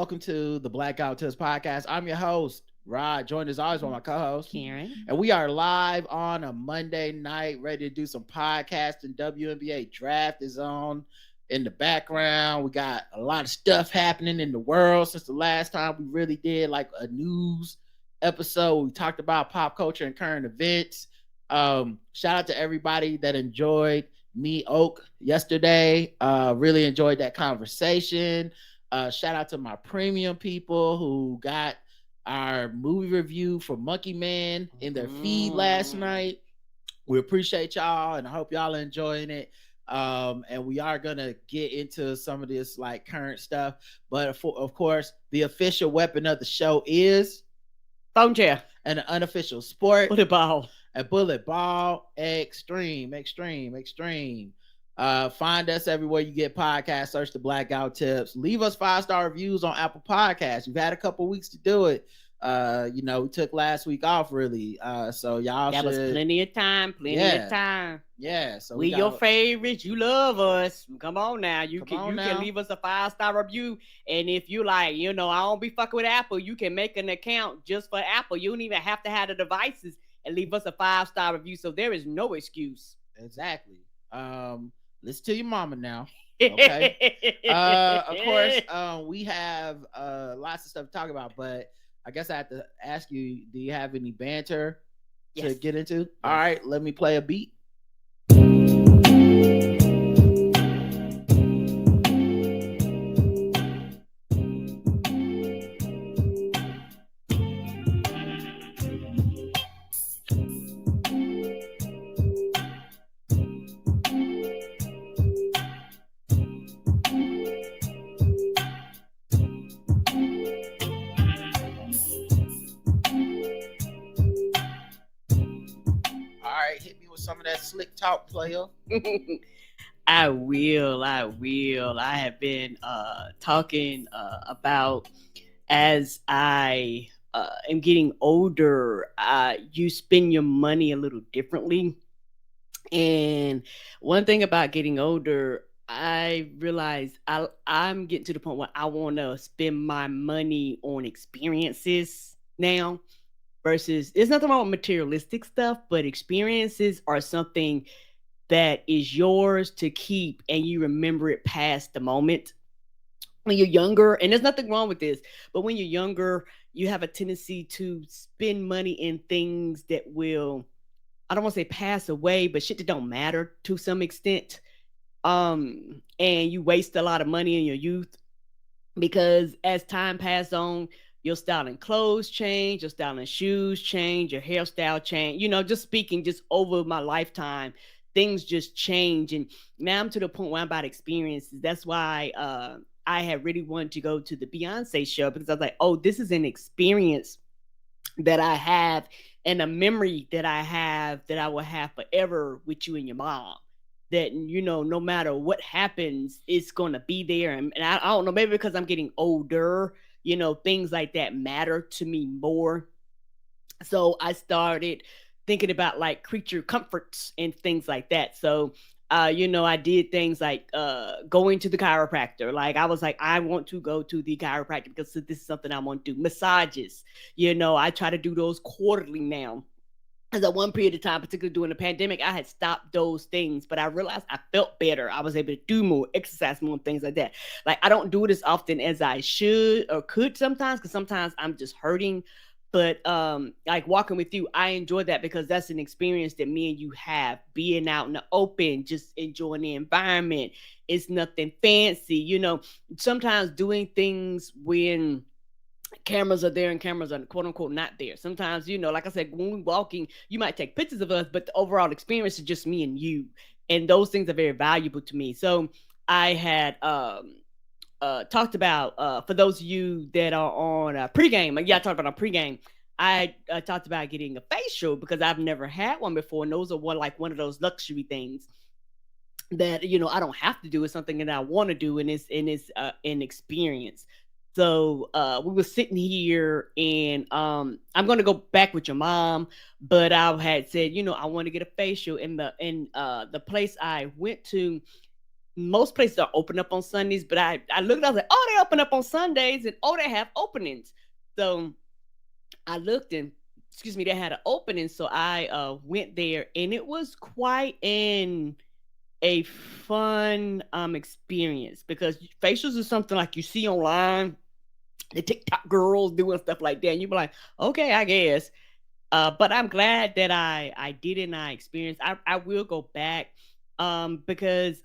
welcome to the Black Out Test Podcast. I'm your host, Rod, joined as always by my co-host, Karen. And we are live on a Monday night, ready to do some podcasting. WNBA draft is on in the background. We got a lot of stuff happening in the world since the last time we really did like a news episode. We talked about pop culture and current events. Shout out to everybody that enjoyed Me Oak yesterday. Really enjoyed that conversation. Shout out to my premium people who got our movie review for Monkey Man in their feed last night. We appreciate y'all and I hope y'all are enjoying it. And we are gonna get into some of this like current stuff, but of course the official weapon of the show is phone chair and an unofficial sport, bullet ball. A bullet ball extreme. Find us everywhere you get podcasts. Search the Blackout Tips. Leave us 5-star reviews on Apple Podcasts. You've had a couple weeks to do it. We took last week off really. So y'all that was plenty of time. Yeah. So we your favorites. You love us. Come on now. You can leave us a 5-star review. And if you like, I don't be fucking with Apple, you can make an account just for Apple. You don't even have to have the devices and leave us a 5-star review. So there is no excuse. Exactly. Listen to your mama now. Okay. Of course, we have lots of stuff to talk about, but I guess I have to ask you, do you have any banter to get into? Yes. All right, let me play a beat. Some of that slick talk, player. I will. I have been talking about as I am getting older, you spend your money a little differently. And one thing about getting older, I realize I'm getting to the point where I want to spend my money on experiences now. Versus, there's nothing wrong with materialistic stuff, but experiences are something that is yours to keep and you remember it past the moment. When you're younger, and there's nothing wrong with this, but when you're younger, you have a tendency to spend money in things that will, I don't want to say pass away, but shit that don't matter to some extent. And you waste a lot of money in your youth because as time passes on, your style and clothes change, your style and shoes change, your hairstyle change. Just speaking, just over my lifetime, things just change. And now I'm to the point where I'm about experiences. That's why I had really wanted to go to the Beyonce show because I was like, oh, this is an experience that I have and a memory that I have that I will have forever with you and your mom. That, no matter what happens, it's going to be there. And I don't know, maybe because I'm getting older, things like that matter to me more. So I started thinking about like creature comforts and things like that. So, I did things like going to the chiropractor. Like I was like, I want to go to the chiropractor because this is something I want to do. Massages, I try to do those quarterly now. Because at one period of time, particularly during the pandemic, I had stopped those things, but I realized I felt better. I was able to do more, exercise more, and things like that. Like I don't do it as often as I should or could sometimes, because sometimes I'm just hurting. But like walking with you, I enjoy that because that's an experience that me and you have. Being out in the open, just enjoying the environment. It's nothing fancy, Sometimes doing things when cameras are there and cameras are quote unquote not there. Sometimes, like I said, when we're walking, you might take pictures of us, but the overall experience is just me and you. And those things are very valuable to me. So I had talked about, for those of you that are on pregame, I talked about on pregame, I talked about getting a facial because I've never had one before. And those are one of those luxury things that, I don't have to do. It's something that I want to do. And it's an experience. So we were sitting here and I'm going to go back with your mom, but I had said, I want to get a facial in the place I went to. most places are open up on Sundays, but I looked, I was like, oh, they open up on Sundays, and oh, they have openings. So I looked, and excuse me, they had an opening, so I went there, and it was quite a fun experience, because facials is something like you see online, the TikTok girls doing stuff like that, and you be like, okay, I guess. But I'm glad that I did it and I experienced. I will go back, because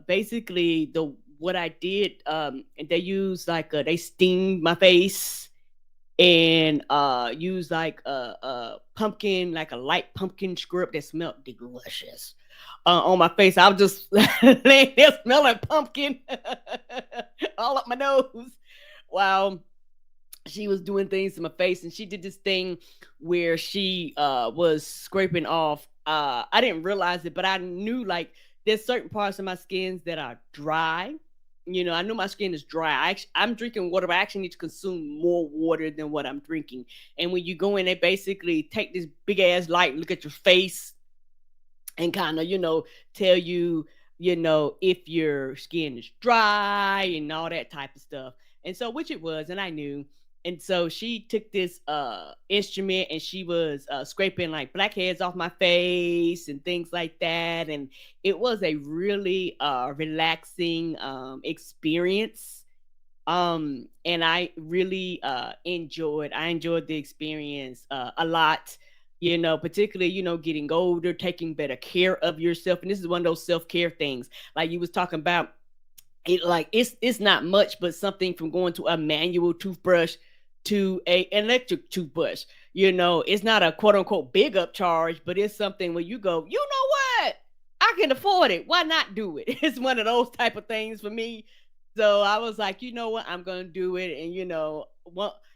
basically the what I did, they used like they steamed my face, and used like a pumpkin, like a light pumpkin script that smelled delicious on my face. I was just laying there smelling pumpkin all up my nose. Wow, she was doing things to my face, and she did this thing where she was scraping off, I didn't realize it, but I knew like there's certain parts of my skins that are dry. I know my skin is dry. I'm drinking water, but I actually need to consume more water than what I'm drinking. And when you go in, they basically take this big ass light, look at your face, and kind of tell you, if your skin is dry and all that type of stuff. And so, which it was, and I knew. And so she took this instrument, and she was scraping like blackheads off my face and things like that. And it was a really relaxing experience. And I really enjoyed the experience a lot. Particularly, getting older, taking better care of yourself. And this is one of those self-care things like you was talking about. It's not much, but something from going to a manual toothbrush to a electric toothbrush. It's not a quote unquote big up charge, but it's something where you go, you know what? I can afford it. Why not do it? It's one of those type of things for me. So I was like, you know what? I'm gonna do it. And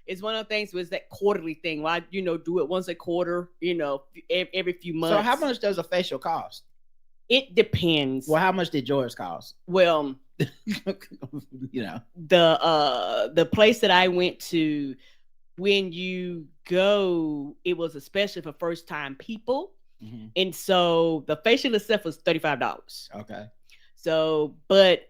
it's one of the things was that quarterly thing. Why do it once a quarter? Every few months. So how much does a facial cost? It depends. Well, how much did yours cost? Well, the place that I went to, when you go, it was especially for first time people. Mm-hmm. And so the facial itself was $35. Okay. So, but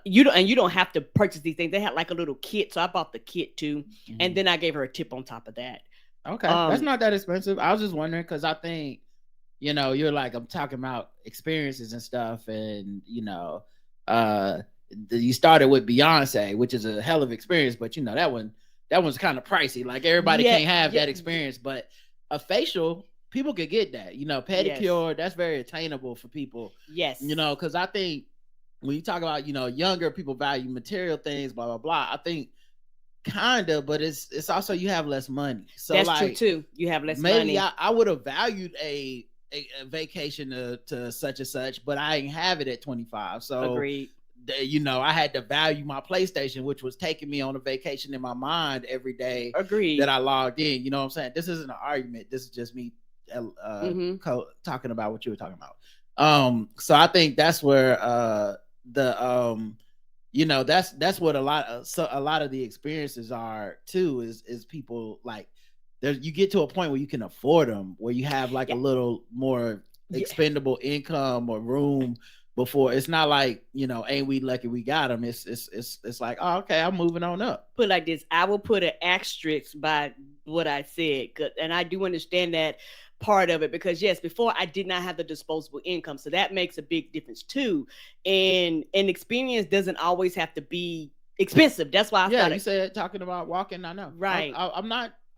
you don't have to purchase these things. They had like a little kit, so I bought the kit too, mm-hmm. and then I gave her a tip on top of that. Okay, that's not that expensive. I was just wondering because I think you're like, I'm talking about experiences and stuff, and you started with Beyonce, which is a hell of experience, but that one's kind of pricey. Like everybody can't have that experience, but a facial, people could get that. Pedicure, that's very attainable for people. Yes. Because I think when you talk about younger people value material things, blah blah blah. I think kinda, but it's also you have less money. So that's true too. You have less money. Maybe I would have valued a vacation to such and such, but I ain't have it at 25. So agreed. I had to value my PlayStation, which was taking me on a vacation in my mind every day. Agreed. That I logged in. You know what I'm saying? This isn't an argument. This is just me talking about what you were talking about. So I think that's where that's what a lot of the experiences are too. Is people like you get to a point where you can afford them, where you have like a little more expendable income or room. Before it's not like ain't we lucky we got them. It's like, oh, okay, I'm moving on up. Put like this, I will put an asterisk by what I said, and I do understand that part of it, because yes, before I did not have the disposable income, so that makes a big difference too. And an experience doesn't always have to be expensive. That's why I started. You said talking about walking. I know, right?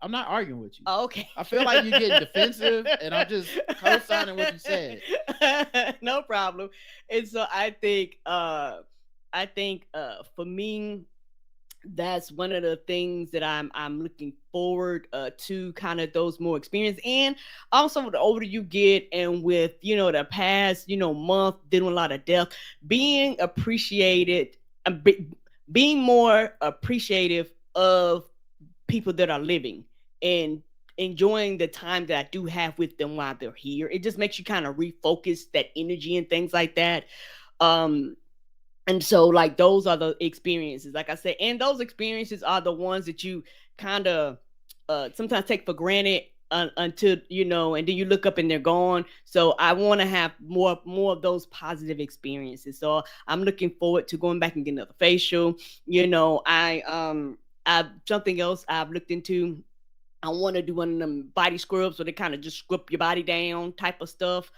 I'm not arguing with you. Oh, okay. I feel like you're getting defensive, and I'm just co-signing what you said. No problem. And so I think for me, that's one of the things that I'm looking forward to, kind of those more experience. And also the older you get, and with the past month dealing with a lot of death, being appreciated, being more appreciative of people that are living and enjoying the time that I do have with them while they're here. It just makes you kind of refocus that energy and things like that. And so like those are the experiences, like I said, and those experiences are the ones that you kind of sometimes take for granted until and then you look up and they're gone. So I want to have more of those positive experiences. So I'm looking forward to going back and getting another facial. I something else I've looked into. I want to do one of them body scrubs where they kind of just scrub your body down type of stuff,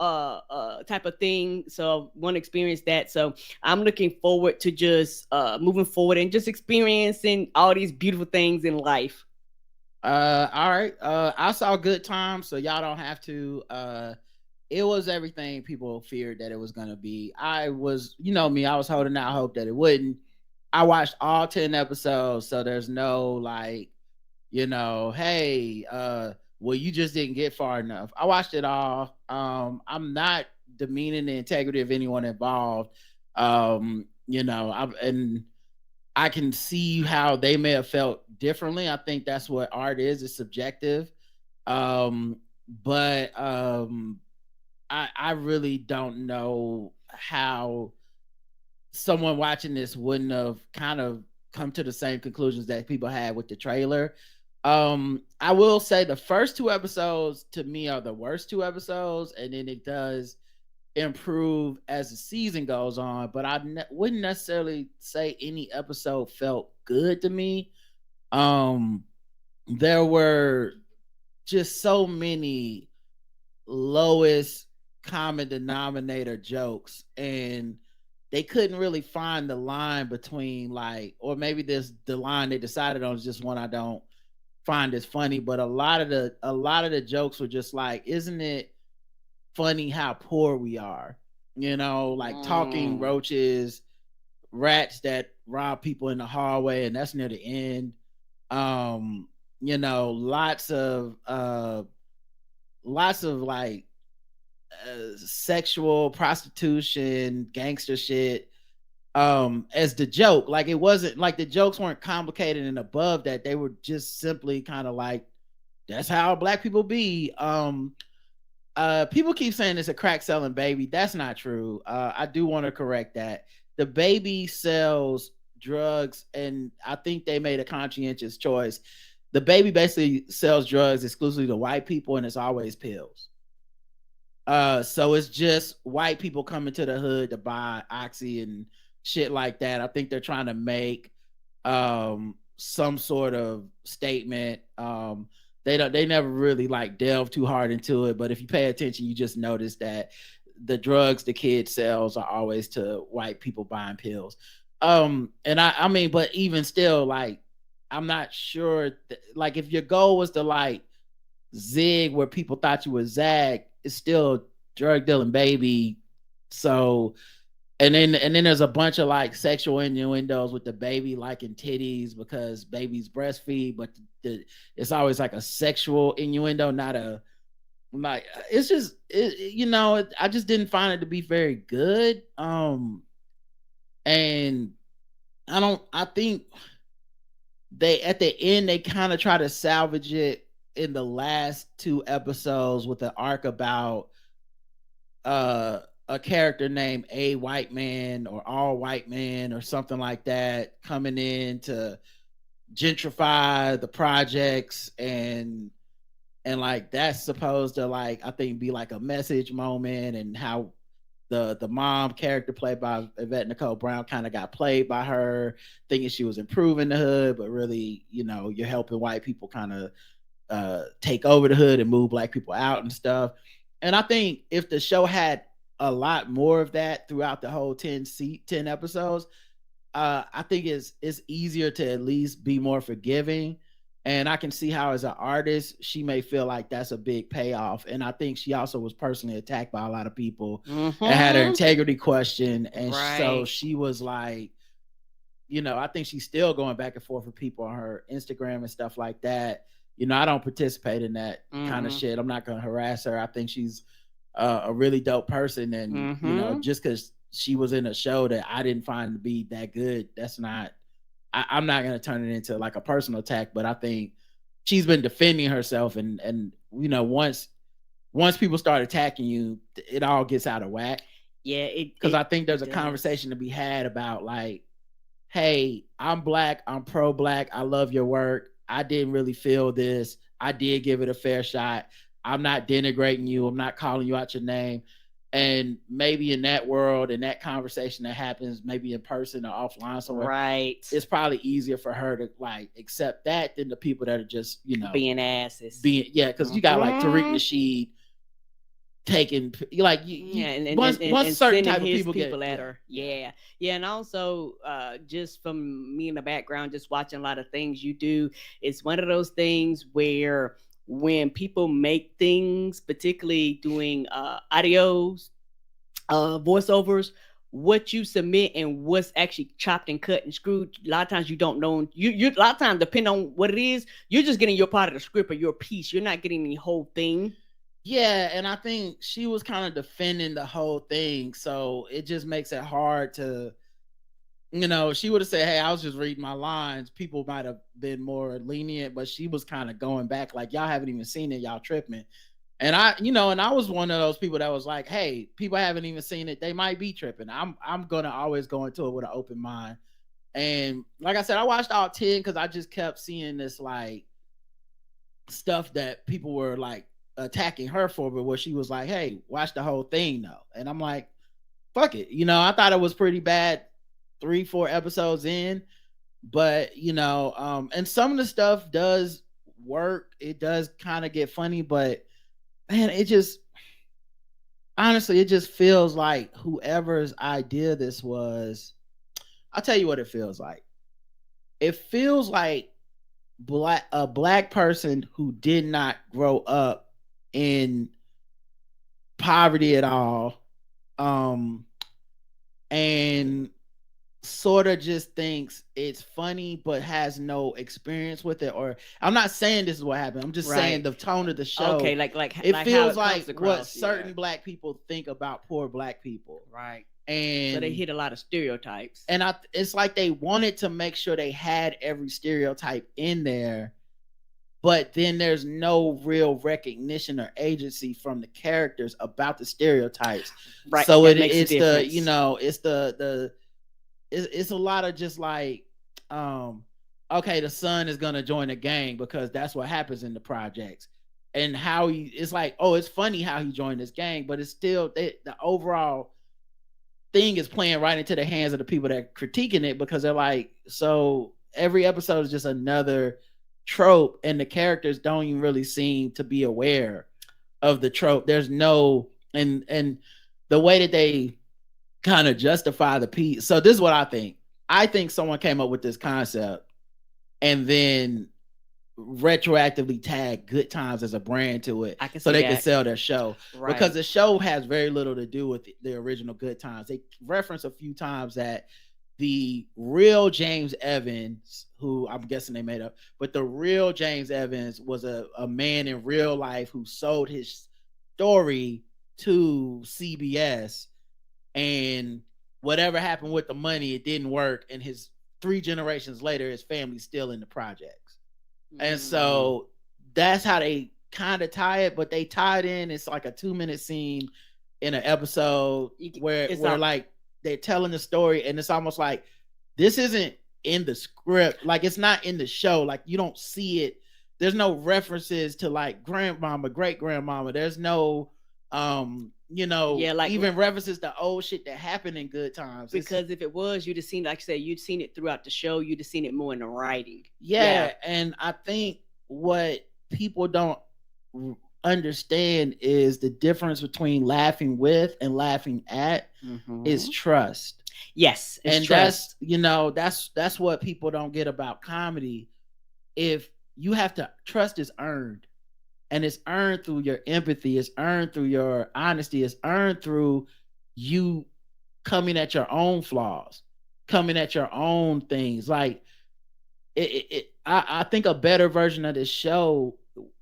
type of thing. So I want to experience that. So I'm looking forward to just moving forward and just experiencing all these beautiful things in life. All right. I saw Good Times, so y'all don't have to. It was everything people feared that it was gonna be. I was, me, I was holding out hope that it wouldn't. I watched all 10 episodes, so there's no like, hey, well, you just didn't get far enough. I watched it all. I'm not demeaning the integrity of anyone involved. And I can see how they may have felt differently. I think that's what art is. It's subjective. But I really don't know how someone watching this wouldn't have kind of come to the same conclusions that people had with the trailer. I will say the first two episodes to me are the worst two episodes, and then it does improve as the season goes on. But I wouldn't necessarily say any episode felt good to me. There were just so many lowest common denominator jokes, and they couldn't really find the line between like, or maybe this the line they decided on is just one I don't find as funny. But a lot of the jokes were just like, isn't it funny how poor we are? Like talking roaches, rats that rob people in the hallway, and that's near the end. Lots of like sexual prostitution, gangster shit. As the joke, like it wasn't like the jokes weren't complicated and above that. They were just simply kind of like, that's how black people be. People keep saying it's a crack selling baby. That's not true. I do want to correct that. The baby sells drugs, and I think they made a conscientious choice. The baby basically sells drugs exclusively to white people, and it's always pills. So it's just white people coming to the hood to buy oxy and shit like that. I think they're trying to make some sort of statement. They never really like delve too hard into it, but if you pay attention, you just notice that the drugs the kid sells are always to white people buying pills. And I mean, but even still, like, I'm not sure like if your goal was to like zig where people thought you was zag, it's still drug dealing baby. So and then there's a bunch of like sexual innuendos with the baby liking titties because babies breastfeed, but it's always like a sexual innuendo, not a like. It's just I just didn't find it to be very good. And I think they at the end they kind of try to salvage it in the last two episodes with an arc about a character named A White Man or All White Man or something like that coming in to gentrify the projects, and like that's supposed to like I think be like a message moment, and how the mom character played by Yvette Nicole Brown kind of got played by her thinking she was improving the hood, but really you're helping white people kind of take over the hood and move black people out and stuff. And I think if the show had a lot more of that throughout the whole 10 episodes, I think it's easier to at least be more forgiving. And I can see how as an artist, she may feel like that's a big payoff. And I think she also was personally attacked by a lot of people and had her integrity questioned. And so she was like, I think she's still going back and forth with people on her Instagram and stuff like that. I don't participate in that kind of shit. I'm not going to harass her. I think she's a really dope person. And, just because she was in a show that I didn't find to be that good, that's not, I'm not going to turn it into like a personal attack, but I think she's been defending herself. And once people start attacking you, it all gets out of whack. Yeah. Because I think there's a conversation to be had about like, hey, I'm black, I'm pro-black, I love your work, I didn't really feel this, I did give it a fair shot. I'm not denigrating you. I'm not calling you out your name. And maybe in that world, in that conversation that happens, maybe in person or offline somewhere, right, it's probably easier for her to like accept that than the people that are just, being asses. Because you got like Tariq Nasheed taking once certain type of people get at her. Yeah. And also just from me in the background, just watching a lot of things you do, it's one of those things where when people make things, particularly doing audios, voiceovers, what you submit and what's actually chopped and cut and screwed, a lot of times you don't know. You a lot of times, depending on what it is, you're just getting your part of the script or your piece. You're not getting the whole thing. Yeah, and I think she was kind of defending the whole thing, so it just makes it hard to, she would have said, hey, I was just reading my lines. People might have been more lenient, but she was kind of going back like, y'all haven't even seen it, y'all tripping. And I was one of those people that was like, hey, people haven't even seen it, they might be tripping. I'm gonna always go into it with an open mind. And like I said, I watched all 10 because I just kept seeing this like stuff that people were like attacking her for, but where she was like, hey, watch the whole thing though. And I'm like, fuck it. I thought it was pretty bad 3-4 episodes in, but and some of the stuff does work. It does kind of get funny, but man, it just feels like whoever's idea this was, I'll tell you what it feels like. It feels like a black person who did not grow up in poverty at all, and sort of just thinks it's funny but has no experience with it. Or I'm not saying this is what happened, I'm just saying the tone of the show. Okay, like it feels like what certain black people think about poor black people, right? And so they hit a lot of stereotypes, and it's like they wanted to make sure they had every stereotype in there, but then there's no real recognition or agency from the characters about the stereotypes. Right. So it's it's a lot of just like, okay, the son is gonna join a gang because that's what happens in the projects, and how it's like, oh, it's funny how he joined this gang, but it's still the overall thing is playing right into the hands of the people that are critiquing it, because they're like, so every episode is just another trope and the characters don't even really seem to be aware of the trope. There's no, and the way that they kind of justify the piece. So this is what I think someone came up with this concept and then retroactively tag Good Times as a brand to it so they can sell their show, right? Because the show has very little to do with the original Good Times. They reference a few times that the real James Evans, who I'm guessing they made up, but the real James Evans was a man in real life who sold his story to CBS, and whatever happened with the money, it didn't work, and his 3 generations later, his family's still in the projects. And so that's how they kind of tie it, but they tie it in. It's like a 2-minute scene in an episode where like they're telling the story, and it's almost like this isn't in the script. Like it's not in the show. Like you don't see it. There's no references to like grandmama, great grandmama. There's no, even references to old shit that happened in Good Times. Because if it was, you'd have seen, like I said, you'd seen it throughout the show. You'd have seen it more in the writing. Yeah. And I think what people don't understand is the difference between laughing with and laughing at is trust. Yes. And trust. That's what people don't get about comedy. If you have to, trust is earned. And it's earned through your empathy. It's earned through your honesty. It's earned through you coming at your own flaws, coming at your own things. Like I think a better version of this show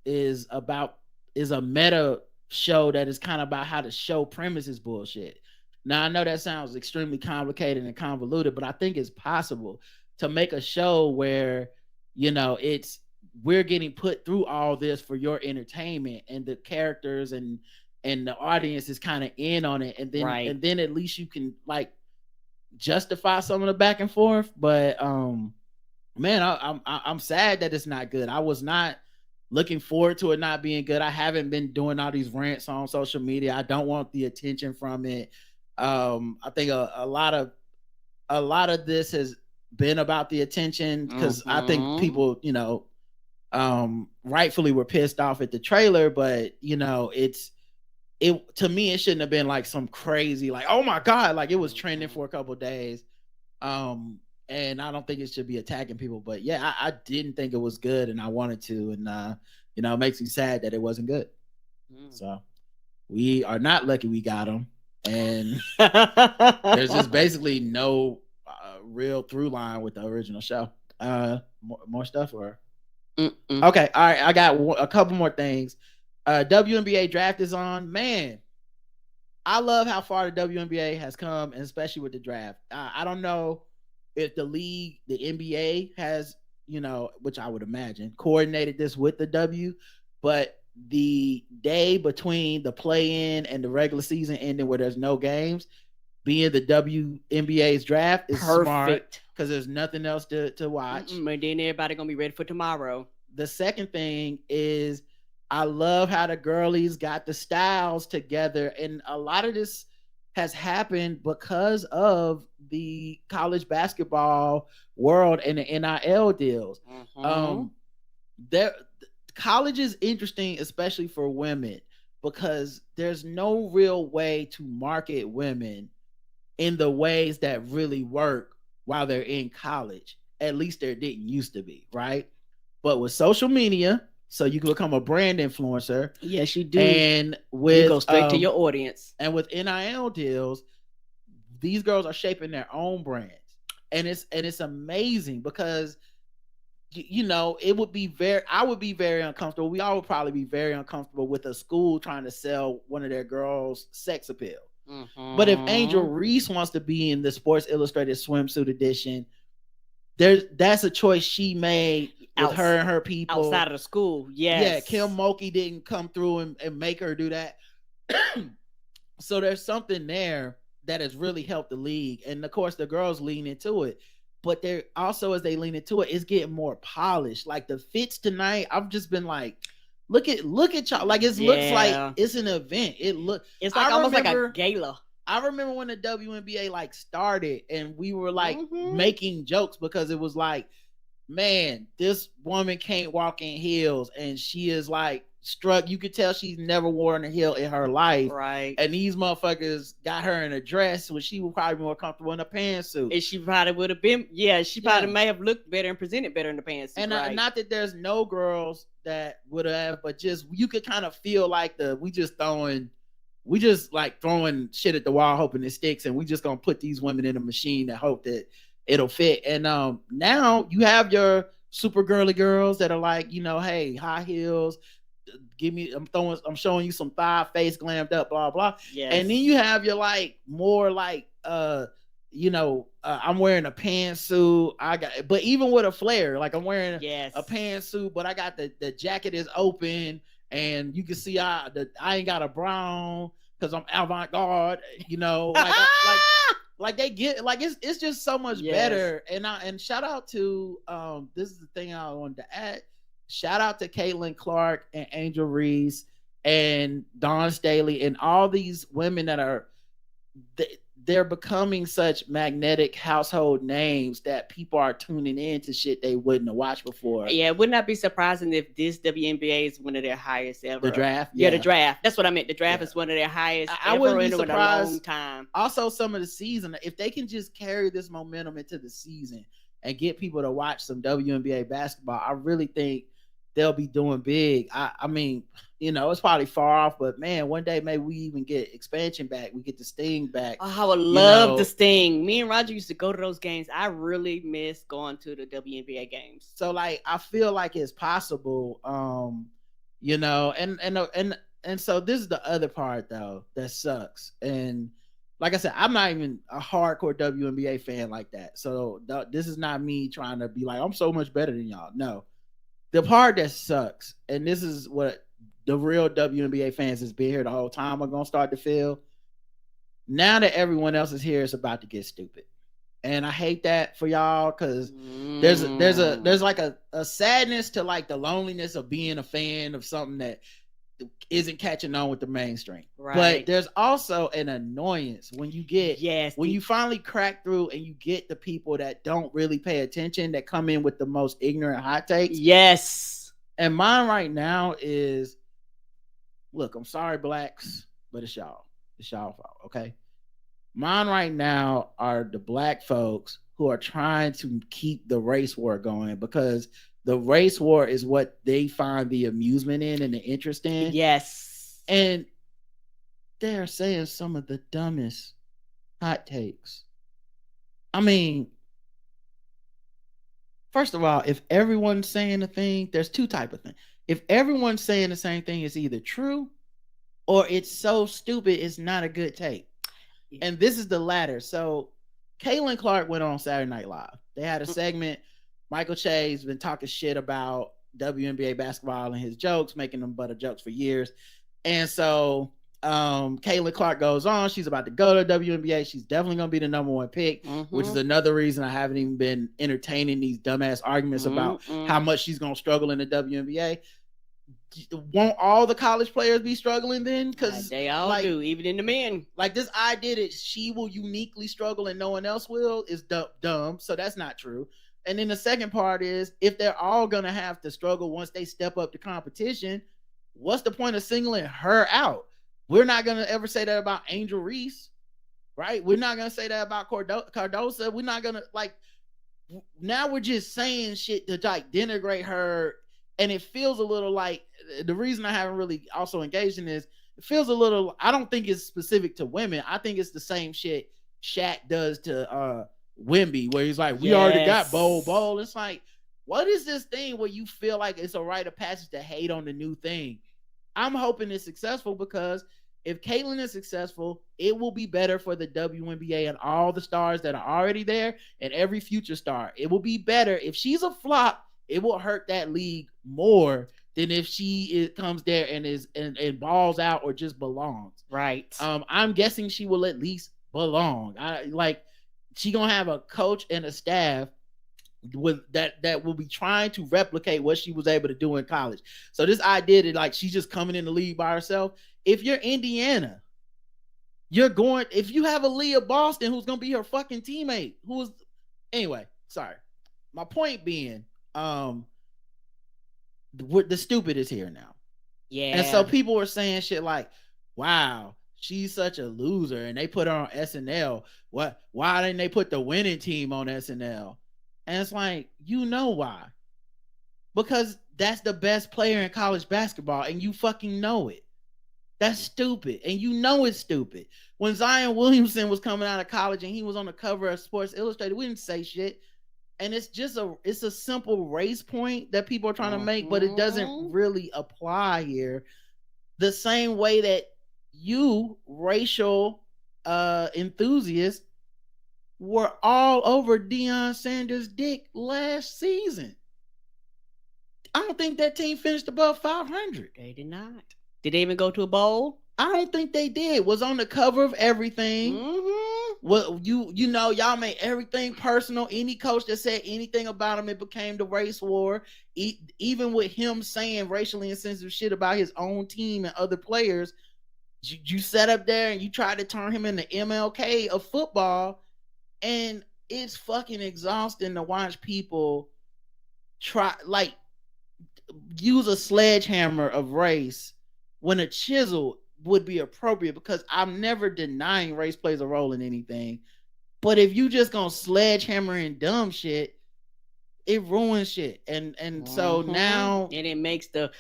is a meta show that is kind of about how the show premise is bullshit. Now I know that sounds extremely complicated and convoluted, but I think it's possible to make a show where we're getting put through all this for your entertainment, and the characters and the audience is kind of in on it, and then and then at least you can like justify some of the back and forth. But man, I'm sad that it's not good. I was not looking forward to it not being good. I haven't been doing all these rants on social media. I don't want the attention from it. I think a lot of this has been about the attention because I think people, rightfully were pissed off at the trailer, but it to me it shouldn't have been like some crazy like, oh my god, like it was trending for a couple of days. And I don't think it should be attacking people, but yeah, I didn't think it was good, and I wanted to, and it makes me sad that it wasn't good. So we are not lucky we got them, and there's just basically no real through line with the original show. More stuff or okay, all right, I got a couple more things. WNBA draft is on. Man, I love how far the WNBA has come, and especially with the draft. I don't know if the league, the NBA has, which I would imagine, coordinated this with the W, but the day between the play-in and the regular season ending where there's no games, being the WNBA's draft is perfect. Smart because there's nothing else to watch. And then everybody gonna be ready for tomorrow. The second thing is I love how the girlies got the styles together, and a lot of this has happened because of the college basketball world and the NIL deals. College is interesting, especially for women, because there's no real way to market women in the ways that really work while they're in college. At least there didn't used to be, right? But with social media, so you can become a brand influencer. Yes, you do. And with you go straight to your audience. And with NIL deals, these girls are shaping their own brands. And it's amazing because I would be very uncomfortable. We all would probably be very uncomfortable with a school trying to sell one of their girls sex appeal. But if Angel Reese wants to be in the Sports Illustrated swimsuit edition, that's a choice she made with her and her people outside of the school. Yes. Yeah, Kim Mulkey didn't come through and make her do that. So there's something there that has really helped the league, and of course the girls lean into it. But they're also, as they lean into it, it's getting more polished. Like the fits tonight, I've just been like, look at y'all. Like it looks like it's an event. It's like almost like a gala. I remember when the WNBA like started and we were like making jokes because it was like, man, this woman can't walk in heels and she is like struck. You could tell she's never worn a heel in her life. Right. And these motherfuckers got her in a dress when she was probably more comfortable in a pantsuit. And she probably would have been, she probably may have looked better and presented better in the pantsuit. And not that there's no girls that would have, but just you could kind of feel like we just like throwing shit at the wall hoping it sticks, and we just gonna put these women in a machine and hope that it'll fit. And now you have your super girly girls that are like, hey, high heels, I'm showing you some thigh, face glammed up, blah blah. Yes. And then you have your like more like I'm wearing a pantsuit. But even with a flare, like I'm wearing a pantsuit, but I got the jacket is open. And you can see I ain't got a brown because I'm avant-garde, like they get like it's just so much better. And shout out to this is the thing I wanted to add. Shout out to Caitlin Clark and Angel Reese and Dawn Staley and all these women that are they're becoming such magnetic household names that people are tuning in to shit they wouldn't have watched before. Yeah, it would not be surprising if this WNBA is one of their highest ever. The draft? Yeah, the draft. That's what I meant. The draft is one of their highest I ever wouldn't in be surprised. A long time. Also, some of the season, if they can just carry this momentum into the season and get people to watch some WNBA basketball, I really think they'll be doing big. I mean, it's probably far off, but man, one day maybe we even get expansion back. We get the Sting back. Oh, I would love the Sting. Me and Roger used to go to those games. I really miss going to the WNBA games. So like, I feel like it's possible, and so this is the other part though that sucks. And like I said, I'm not even a hardcore WNBA fan like that. So this is not me trying to be like, I'm so much better than y'all. No. The part that sucks, and this is what the real WNBA fans that's been here the whole time are going to start to feel. Now that everyone else is here, it's about to get stupid. And I hate that for y'all because there's like a sadness to like the loneliness of being a fan of something that isn't catching on with the mainstream. Right. But there's also an annoyance when you get you finally crack through and you get the people that don't really pay attention that come in with the most ignorant hot takes. Yes. And mine right now is, look, I'm sorry, blacks, but it's y'all. It's y'all fault, okay? Mine right now are the black folks who are trying to keep the race war going because the race war is what they find the amusement in and the interest in. Yes. And they're saying some of the dumbest hot takes. I mean, first of all, if everyone's saying a thing, there's two type of things. If everyone's saying the same thing, it's either true or it's so stupid it's not a good take. And this is the latter. So Caitlin Clark went on Saturday Night Live. They had a segment. Michael Che's been talking shit about WNBA basketball and his jokes, making them butter jokes for years. And so Caitlin Clark goes on. She's about to go to WNBA. She's definitely going to be the number one pick, which is another reason I haven't even been entertaining these dumbass arguments about how much she's going to struggle in the WNBA. Won't all the college players be struggling then? Because they all do, even in the men. Like this idea that she will uniquely struggle and no one else will is dumb. So that's not true. And then the second part is, if they're all going to have to struggle once they step up to competition, what's the point of singling her out? We're not going to ever say that about Angel Reese, right? We're not going to say that about Cardosa. We're not going to, like, now we're just saying shit to like denigrate her. And it feels a little like, the reason I haven't really also engaged in this, it feels a little, I don't think it's specific to women. I think it's the same shit Shaq does to Wemby, where he's like, we already got bowl. It's like, what is this thing where you feel like it's a rite of passage to hate on the new thing? I'm hoping it's successful, because if Caitlin is successful, it will be better for the WNBA and all the stars that are already there and every future star. It will be better. If she's a flop, it will hurt that league more than if she comes there and is and balls out or just belongs. Right. I'm guessing she will at least belong. She gonna have a coach and a staff with that will be trying to replicate what she was able to do in college. So this idea that like she's just coming in the league by herself. If you're Indiana, if you have a Leah Boston who's gonna be her fucking teammate, anyway, sorry. My point being, the stupid is here now. Yeah. And so people were saying shit like, wow, she's such a loser, and they put her on SNL. Why didn't they put the winning team on SNL? And it's like, you know why? Because that's the best player in college basketball, and you fucking know it. That's stupid, and you know it's stupid. When Zion Williamson was coming out of college and he was on the cover of Sports Illustrated, we didn't say shit. And it's just it's a simple race point that people are trying to make, but it doesn't really apply here. The same way that you, racial enthusiasts, were all over Deion Sanders' dick last season. I don't think that team finished above 500. They did not. Did they even go to a bowl? I don't think they did. Was on the cover of everything. Well, y'all made everything personal. Any coach that said anything about him, it became the race war. Even with him saying racially insensitive shit about his own team and other players, you sat up there and you tried to turn him into MLK of football, and it's fucking exhausting to watch people try use a sledgehammer of race when a chisel would be appropriate, because I'm never denying race plays a role in anything. But if you just gonna sledgehammer and dumb shit, it ruins shit. And so now, and it makes the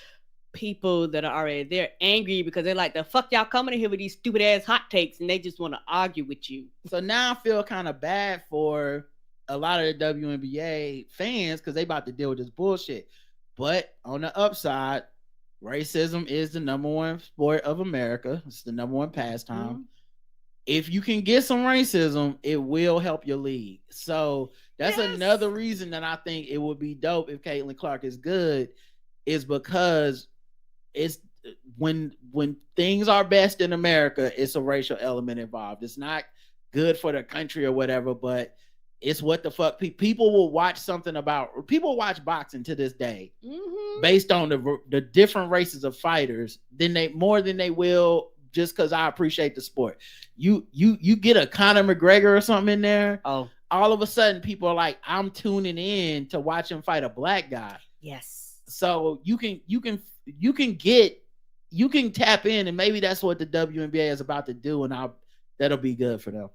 people that are already there angry, because they're like, the fuck y'all coming in here with these stupid ass hot takes, and they just want to argue with you. So now I feel kind of bad for a lot of the WNBA fans, because they about to deal with this bullshit. But on the upside, racism is the number one sport of America. It's the number one pastime. If you can get some racism, it will help your league. So that's another reason that I think it would be dope if Caitlin Clark is good, is because it's when things are best in America, it's a racial element involved. It's not good for the country or whatever, but it's what the fuck people will watch something about. People watch boxing to this day based on the different races of fighters than they will just because I appreciate the sport. You get a Conor McGregor or something in there. Oh, all of a sudden people are like, I'm tuning in to watch him fight a black guy. Yes. So you can tap in, and maybe that's what the WNBA is about to do, and that'll be good for them.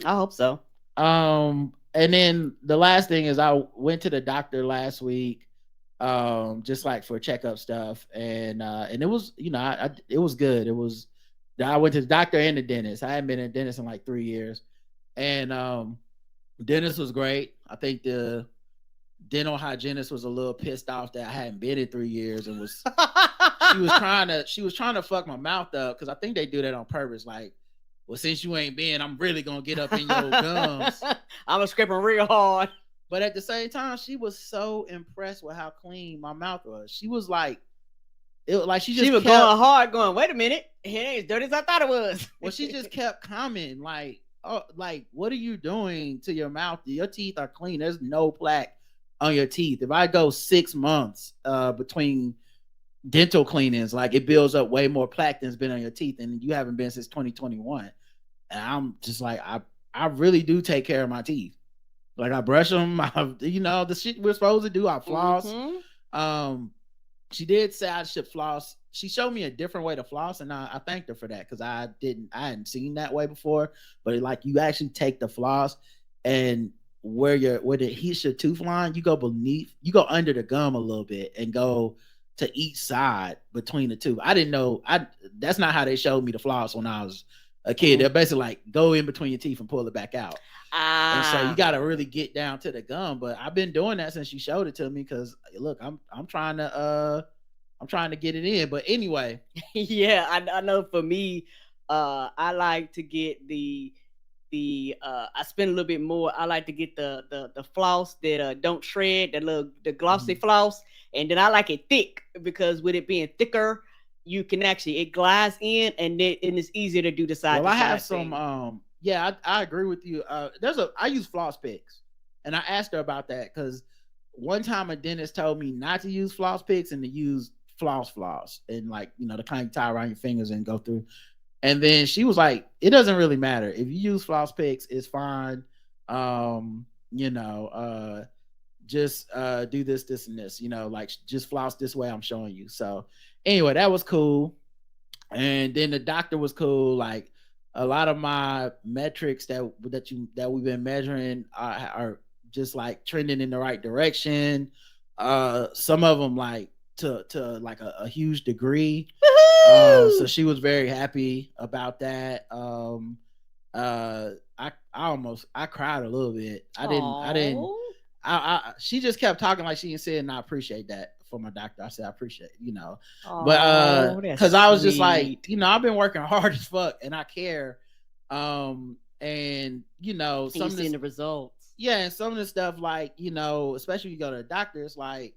I hope so. And then the last thing is I went to the doctor last week, just like for checkup stuff, and it was, it was good. I went to the doctor and the dentist. I hadn't been in a dentist in like 3 years, and dentist was great. I think the dental hygienist was a little pissed off that I hadn't been in 3 years, and she was trying to fuck my mouth up, because I think they do that on purpose. Like, well, since you ain't been, I'm really gonna get up in your gums. I'm scraping real hard. But at the same time, she was so impressed with how clean my mouth was. She was like, she was going hard, going, wait a minute, it ain't as dirty as I thought it was. Well, she just kept commenting like, oh, like, what are you doing to your mouth? Your teeth are clean. There's no plaque on your teeth. If I go 6 months between dental cleanings, like, it builds up way more plaque than's been on your teeth, and you haven't been since 2021. And I'm just like, I really do take care of my teeth. Like, I brush them, the shit we're supposed to do. I floss. She did say I should floss. She showed me a different way to floss, and I thanked her for that, because I hadn't seen that way before. But like, you actually take the floss, and where it hits your tooth line, you go under the gum a little bit and go to each side between the two. I didn't know. That's not how they showed me the floss when I was a kid. They're basically like, go in between your teeth and pull it back out. And so you got to really get down to the gum. But I've been doing that since she showed it to me, because look, I'm trying to get it in. But anyway, yeah, I know. For me, I like to get I spend a little bit more. I like to get the floss that don't shred, the glossy floss, and then I like it thick, because with it being thicker, you can actually, it glides in, and it's easier to do the side. Well, I have some. I agree with you. I use floss picks, and I asked her about that, because one time a dentist told me not to use floss picks and to use floss, and like, the kind you tie around your fingers and go through. And then she was like, it doesn't really matter if you use floss picks, it's fine. Just do this and this, like, just floss this way I'm showing you. So anyway, that was cool. And then the doctor was cool. Like, a lot of my metrics that we've been measuring are just like trending in the right direction. Some of them like to like a huge degree. So she was very happy about that. I cried a little bit. She just kept talking like she didn't say it, and I appreciate that for my doctor. I said, I appreciate it, but because I was just like, I've been working hard as fuck, and I care. And some seeing the results. Yeah, and some of the stuff, like, especially when you go to the doctor, it's like,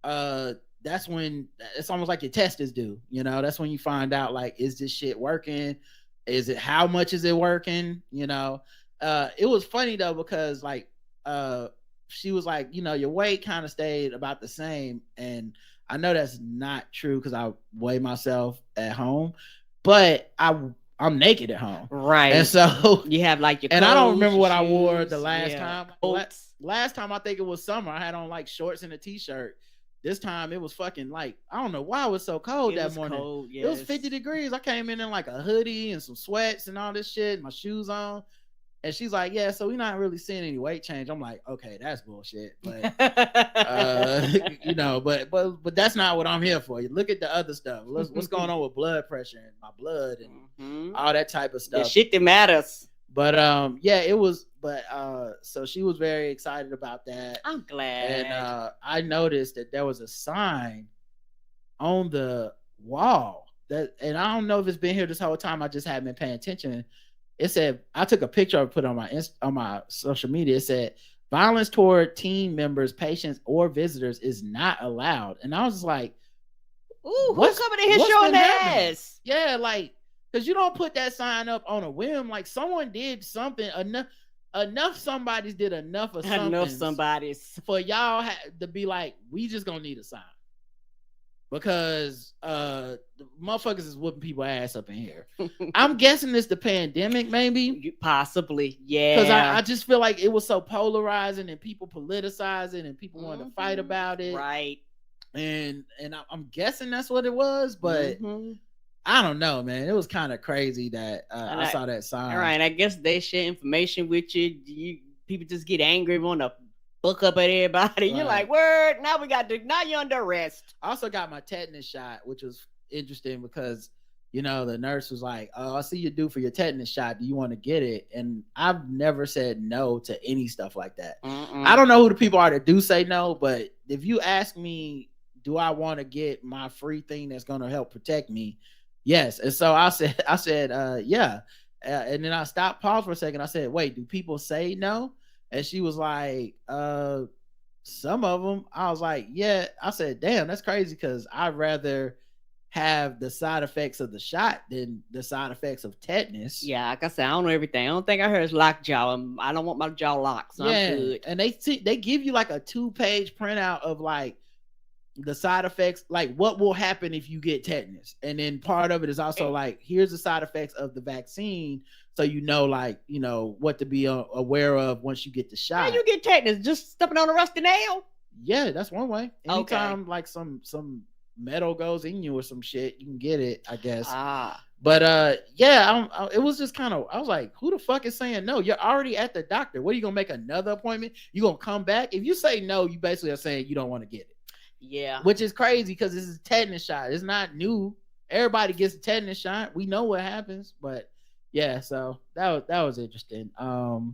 that's when it's almost like your test is due. That's when you find out, like, is this shit working? How much is it working? It was funny though, because like, she was like, your weight kind of stayed about the same. And I know that's not true, because I weigh myself at home, but I'm naked at home. Right. And so you have like your and clothes, I don't remember what shoes, I wore the last time. Last time I think it was summer. I had on like shorts and a t-shirt. This time it was fucking like, I don't know why it was so cold that morning. Cold, yes. It was 50 degrees. I came in like a hoodie and some sweats and all this shit, my shoes on. And she's like, yeah, so we're not really seeing any weight change. I'm like, okay, that's bullshit. But but that's not what I'm here for. You look at the other stuff. What's going on with blood pressure and my blood and all that type of stuff. The shit that matters. But it was. But so she was very excited about that. I'm glad. And I noticed that there was a sign on the wall and I don't know if it's been here this whole time. I just haven't been paying attention. It said, I took a picture of it, put it on my social media. It said, violence toward team members, patients, or visitors is not allowed. And I was just like, ooh, who's coming in here showing their ass? Yeah, like, because you don't put that sign up on a whim. Like, someone did something, enough somebody's did enough of Enough something somebody's. for y'all to be like, we just gonna need a sign. Because the motherfuckers is whooping people ass up in here. I'm guessing it's the pandemic, maybe. Possibly, yeah. Because I just feel like it was so polarizing and people politicizing and people wanted to fight about it. Right. And I'm guessing that's what it was, but I don't know, man. It was kind of crazy that I saw that sign. All right, I guess they share information with you. People just get angry, want to book up at everybody. Right. You're like, word, now you're under arrest. I also got my tetanus shot, which was interesting because, you know, the nurse was like, oh, I see you due for your tetanus shot. Do you want to get it? And I've never said no to any stuff like that. I don't know who the people are that do say no, but if you ask me, do I want to get my free thing that's going to help protect me? Yes. And so I said, yeah. And then I stopped, paused for a second. I said, wait, do people say no? And she was like, some of them. I was like, yeah. I said, damn, that's crazy because I'd rather have the side effects of the shot than the side effects of tetanus. Yeah, like I said, I don't know everything. I don't think I heard it's lockjaw. I don't want my jaw locked. So I'm good. And they give you like a 2-page printout of like the side effects, like what will happen if you get tetanus. And then part of it is also like, here's the side effects of the vaccine. So, you know, like, you know, what to be aware of once you get the shot. How you get tetanus? Just stepping on a rusty nail? Yeah, that's one way. Anytime like some metal goes in you or some shit, you can get it, I guess. But yeah, it was just kind of, I was like, who the fuck is saying no? You're already at the doctor. What are you gonna make another appointment? You gonna come back? If you say no, you basically are saying you don't want to get it. Yeah, which is crazy because this is a tetanus shot. It's not new. Everybody gets a tetanus shot. We know what happens, but yeah. So that was interesting. All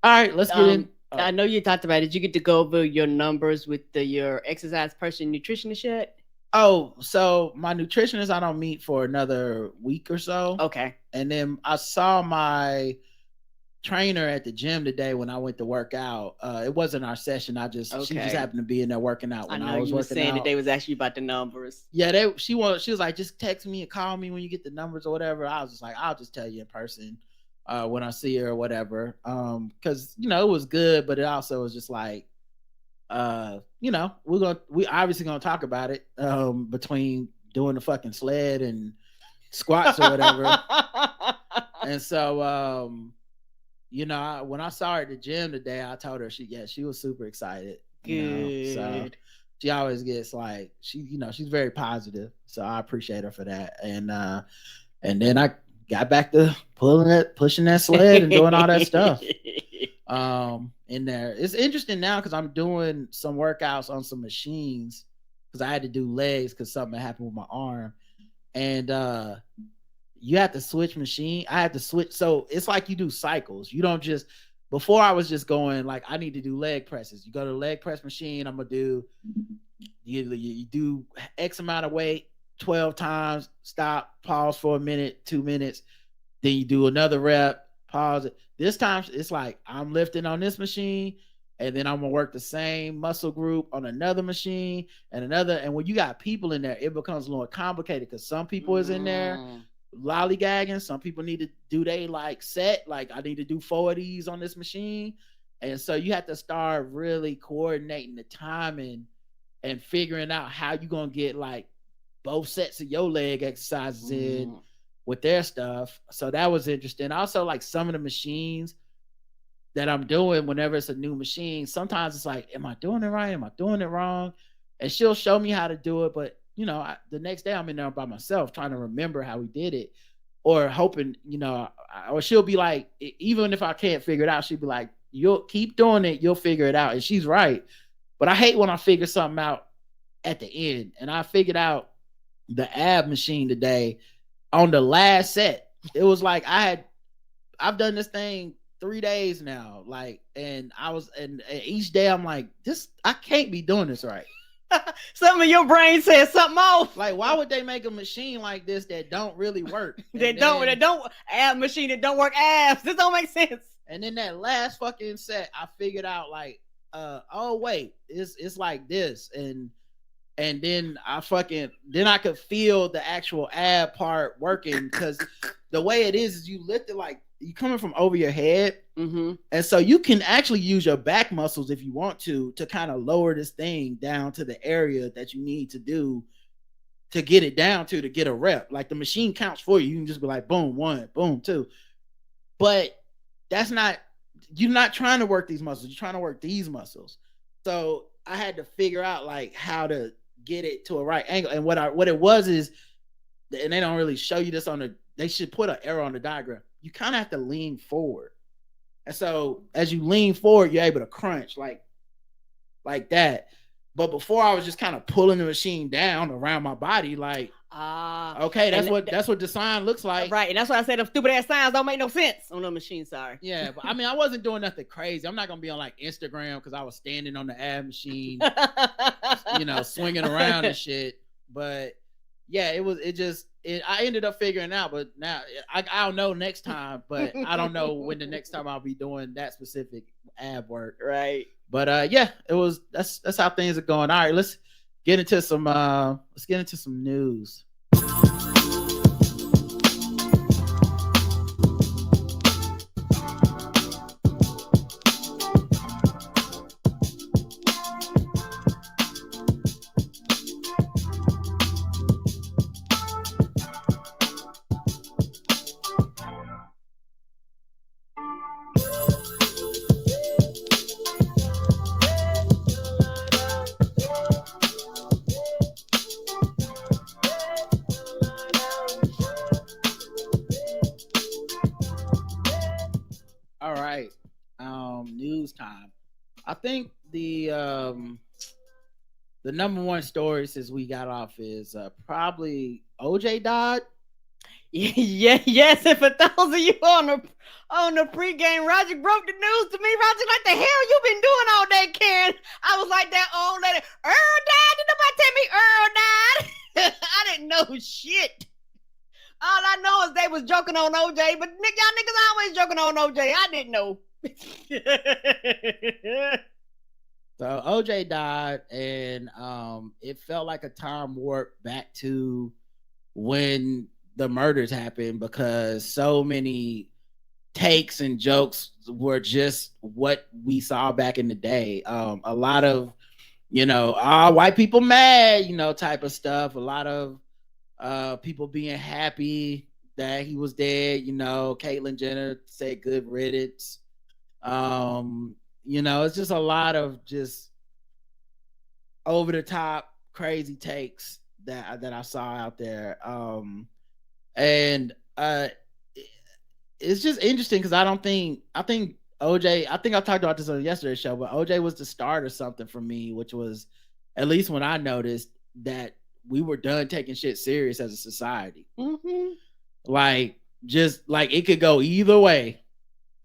right, let's get in. I know you talked about it. Did you get to go over your numbers with your exercise person nutritionist yet? Oh, so my nutritionist I don't meet for another week or so. Okay, and then I saw my trainer at the gym today when I went to work out. It wasn't our session. She just happened to be in there working out when I was you working saying out. That they was actually about the numbers. Yeah, she was like, just text me and call me when you get the numbers or whatever. I was just like, I'll just tell you in person when I see her or whatever. Because you know it was good, but it also was just like, you know, we obviously gonna talk about it between doing the fucking sled and squats or whatever. And so you know, when I saw her at the gym today, I told her she was super excited. Good. So she always gets like, she's very positive. So I appreciate her for that. And then I got back to pushing that sled and doing all that stuff. In there. It's interesting now because I'm doing some workouts on some machines because I had to do legs because something happened with my arm. And you have to switch machine. I had to switch. So it's like you do cycles. You don't just, before I was just going like, I need to do leg presses. You go to the leg press machine. I'm going to do, you do X amount of weight, 12 times, stop, pause for a minute, 2 minutes. Then you do another rep, pause it. This time it's like, I'm lifting on this machine and then I'm going to work the same muscle group on another machine and another. And when you got people in there, it becomes a little complicated because some people is in there lollygagging. Some people need to do they like set, like I need to do 4 of these on this machine. And so you have to start really coordinating the timing and figuring out how you're going to get like both sets of your leg exercises in with their stuff. So that was interesting. Also, like some of the machines that I'm doing, whenever it's a new machine, sometimes it's like, am I doing it right? Am I doing it wrong? And she'll show me how to do it, but you know, the next day I'm in there by myself trying to remember how we did it, or hoping, you know, or she'll be like, even if I can't figure it out, she'll be like, you'll keep doing it, you'll figure it out. And she's right. But I hate when I figure something out at the end. And I figured out the ab machine today on the last set. It was like I've done this thing 3 days now, like, and each day I'm like, I can't be doing this right. Some of your brain says something off. Like, why would they make a machine like this that don't really work? They don't ab machine that don't work abs. This don't make sense. And then that last fucking set, I figured out like, oh wait, it's like this, and then I could feel the actual ab part working because the way it is you lift it like you coming from over your head. Mm-hmm. And so you can actually use your back muscles if you want to kind of lower this thing down to the area that you need to do to get it down to get a rep. Like the machine counts for you. You can just be like, boom, 1, boom, 2. But that's not, you're not trying to work these muscles. You're trying to work these muscles. So I had to figure out like how to get it to a right angle. And what it was is, and they don't really show you this they should put an arrow on the diagram. You kind of have to lean forward. And so as you lean forward, you're able to crunch like that. But before I was just kind of pulling the machine down around my body, like, okay, that's what the sign looks like. Right. And that's why I said the stupid ass signs don't make no sense on the machine, sorry. Yeah, but I mean, I wasn't doing nothing crazy. I'm not going to be on like Instagram because I was standing on the ab machine, swinging around and shit. But yeah, I ended up figuring out, but now I'll know next time, but I don't know when the next time I'll be doing that specific ab work. Right. But yeah, that's how things are going. All right, let's get into some news. All right, news time. I think the number one story since we got off is probably OJ died. Yeah, yes. And for those of you on the pregame, Roger broke the news to me. Roger, like the hell you been doing all day, Karen? I was like that old lady. Earl died. Did nobody tell me Earl died? I didn't know shit. All I know is they was joking on OJ, but y'all niggas always joking on OJ. I didn't know. So OJ died, and it felt like a time warp back to when the murders happened, because so many takes and jokes were just what we saw back in the day. A lot of, white people mad, type of stuff. A lot of people being happy that he was dead. Caitlyn Jenner said good riddance. It's just a lot of just over the top crazy takes that I saw out there. And it's just interesting because I think OJ, I think I talked about this on yesterday's show, but OJ was the start of something for me, which was, at least when I noticed, that we were done taking shit serious as a society. Mm-hmm. Like, just like it could go either way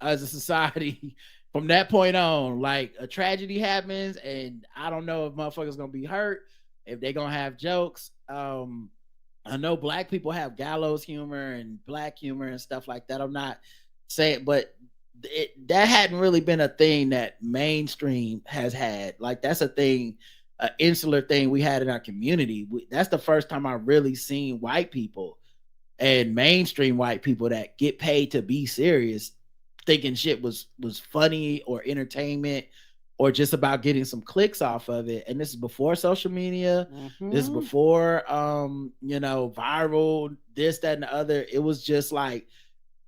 as a society from that point on. Like, a tragedy happens and I don't know if motherfuckers gonna be hurt, if they gonna have jokes. I know black people have gallows humor and black humor and stuff like that. I'm not saying, but that hadn't really been a thing that mainstream has had. Like, that's a thing, an insular thing we had in our community. That's the first time I really seen white people and mainstream white people that get paid to be serious thinking shit was funny or entertainment or just about getting some clicks off of it. And this is before social media. Mm-hmm. This is before viral, this, that, and the other. It was just like,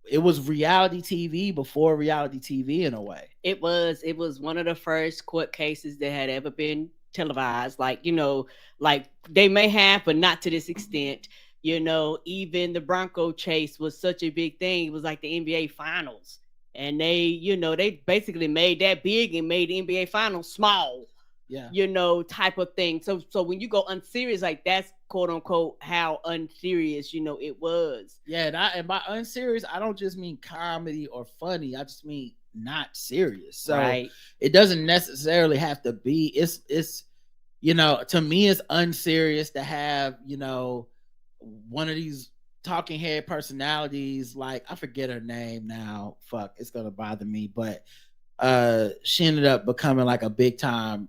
it was reality TV before reality TV in a way. It was one of the first court cases that had ever been televised. Like, like they may have, but not to this extent. Even the Bronco chase was such a big thing. It was like the NBA finals. And they basically made that big and made the NBA finals small. Yeah. Type of thing. So when you go unserious, like, that's quote unquote how unserious, it was. Yeah, and by unserious, I don't just mean comedy or funny. I just mean not serious. So right. It doesn't necessarily have to be. It's to me, it's unserious to have one of these talking head personalities, like, I forget her name now. Fuck, it's gonna bother me. But she ended up becoming like a big time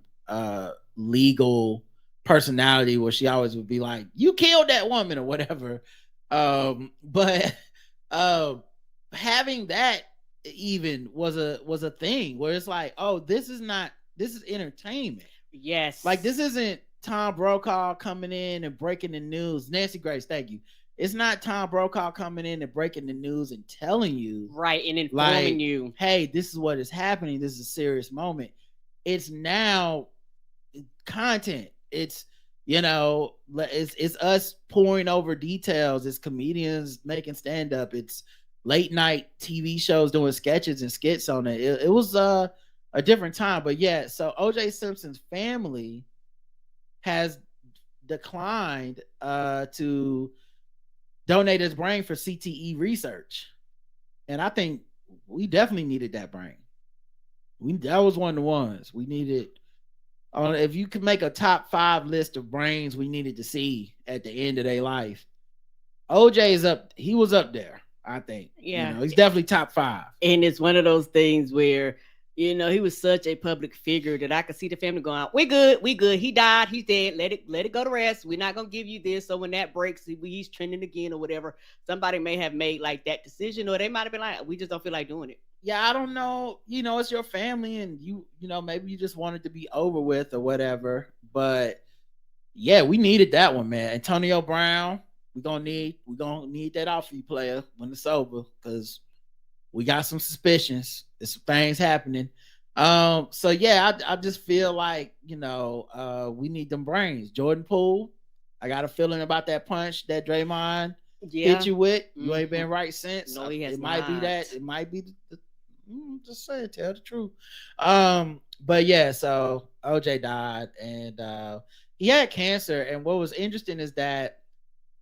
legal personality where she always would be like, you killed that woman or whatever. But having that even was a thing where it's like, oh, this is entertainment. Yes. Like, this isn't Tom Brokaw coming in and breaking the news. Nancy Grace, thank you. It's not Tom Brokaw coming in and breaking the news and telling you, right, and informing like, you, hey, this is what is happening. This is a serious moment. It's now content. It's, you know, it's us pouring over details. It's comedians making stand up. It's late night TV shows doing sketches and skits on it. It was a different time. But yeah, so OJ Simpson's family has declined to donate his brain for CTE research, and I think we definitely needed that brain. That was one of the ones we needed. If you could make a top 5 list of brains we needed to see at the end of their life, OJ is up. He was up there, I think. Yeah, you know, he's definitely top 5. And it's one of those things where, you know, he was such a public figure that I could see the family going, we good. He died, he's dead. Let it go to rest. We're not gonna give you this. So when that breaks, he's trending again or whatever. Somebody may have made like that decision, or they might have been like, we just don't feel like doing it. Yeah, I don't know. You know, it's your family, and you know, maybe you just wanted to be over with or whatever. But yeah, we needed that one, man. Antonio Brown, we're gonna need that off for you, player, when it's over, because we got some suspicions. There's some things happening. So yeah, I just feel like, you know, we need them brains. Jordan Poole, I got a feeling about that punch that Draymond hit you with. You ain't been right since. No, he has it might not. be that. It might be just say it, tell the truth. But yeah, so OJ died, and he had cancer. And what was interesting is that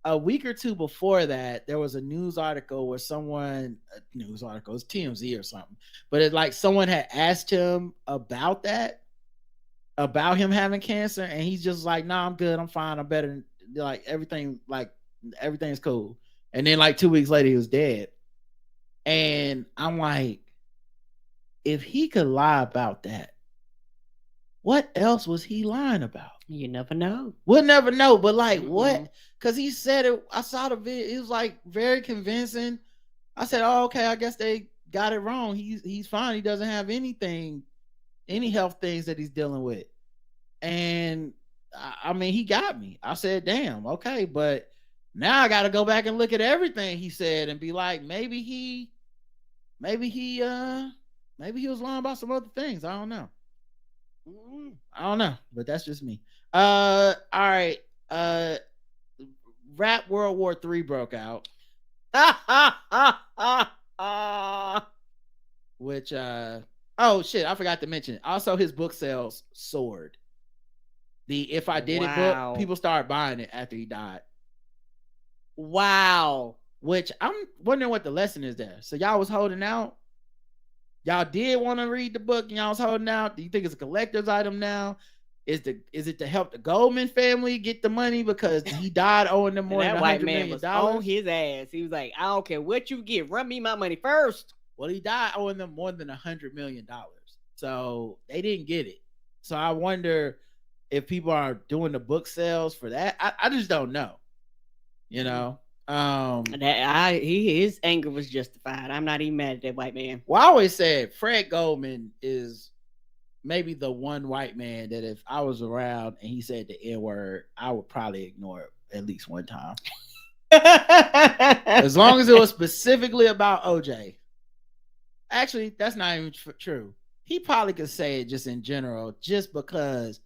a week or two before that, there was a news article where it's TMZ or something, but it's like someone had asked him about him having cancer, and he's just like, nah, I'm good, I'm fine, I'm better, like everything's cool. And then like 2 weeks later, he was dead. And I'm like, if he could lie about that, what else was he lying about? You never know. We'll never know. But like, what? Because he said it. I saw the video. It was like very convincing. I said, oh, okay, I guess they got it wrong. He's fine. He doesn't have any health things that he's dealing with. And I mean, he got me. I said, damn, okay. But now I got to go back and look at everything he said and be like, maybe he was lying about some other things. I don't know. But that's just me. All right. Rap World War III broke out. Which oh shit, I forgot to mention. Also, his book sales soared. The If I Did It book, people started buying it after he died. Wow. Which I'm wondering what the lesson is there. So y'all was holding out. Y'all did want to read the book and y'all was holding out. Do you think it's a collector's item now? Is it to help the Goldman family get the money because he died owing them more than $100 million? Was on his ass. He was like, I don't care what you get, run me my money first. Well, he died owing them more than $100 million. So they didn't get it. So I wonder if people are doing the book sales for that. I just don't know. You know? His anger was justified. I'm not even mad at that white man. Well, I always said Fred Goldman is maybe the one white man that if I was around and he said the N-word, I would probably ignore it at least one time. As long as it was specifically about OJ. Actually, that's not even true. He probably could say it just in general, just because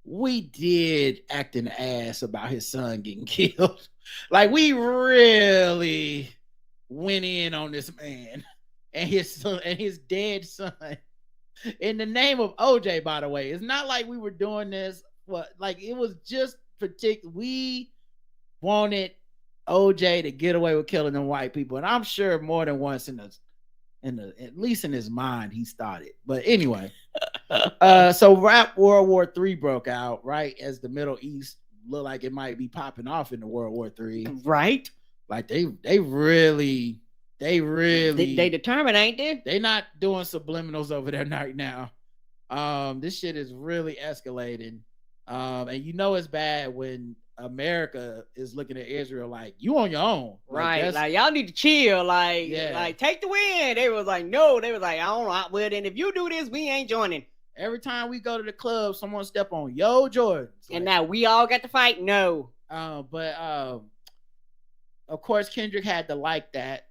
we did act an ass about his son getting killed. Like, we really went in on this man and his son and his dead son in the name of OJ, by the way. It's not like we were doing this, like it was just we wanted OJ to get away with killing them white people. And I'm sure more than once at least in his mind, he started. But anyway, so Rap World War III broke out, right? As the Middle East looked like it might be popping off in the World War III. Right. Like they really they determined, ain't they? They not doing subliminals over there right now. This shit is really escalating. And you know it's bad when America is looking at Israel like, you on your own. Right. Like y'all need to chill. Like, Yeah. like take the win. They was like, no. They was like, I don't know. Well, then if you do this, we ain't joining. Every time we go to the club, someone step on Yo Jordan. And now we all got to fight? No. But of course, Kendrick had to like that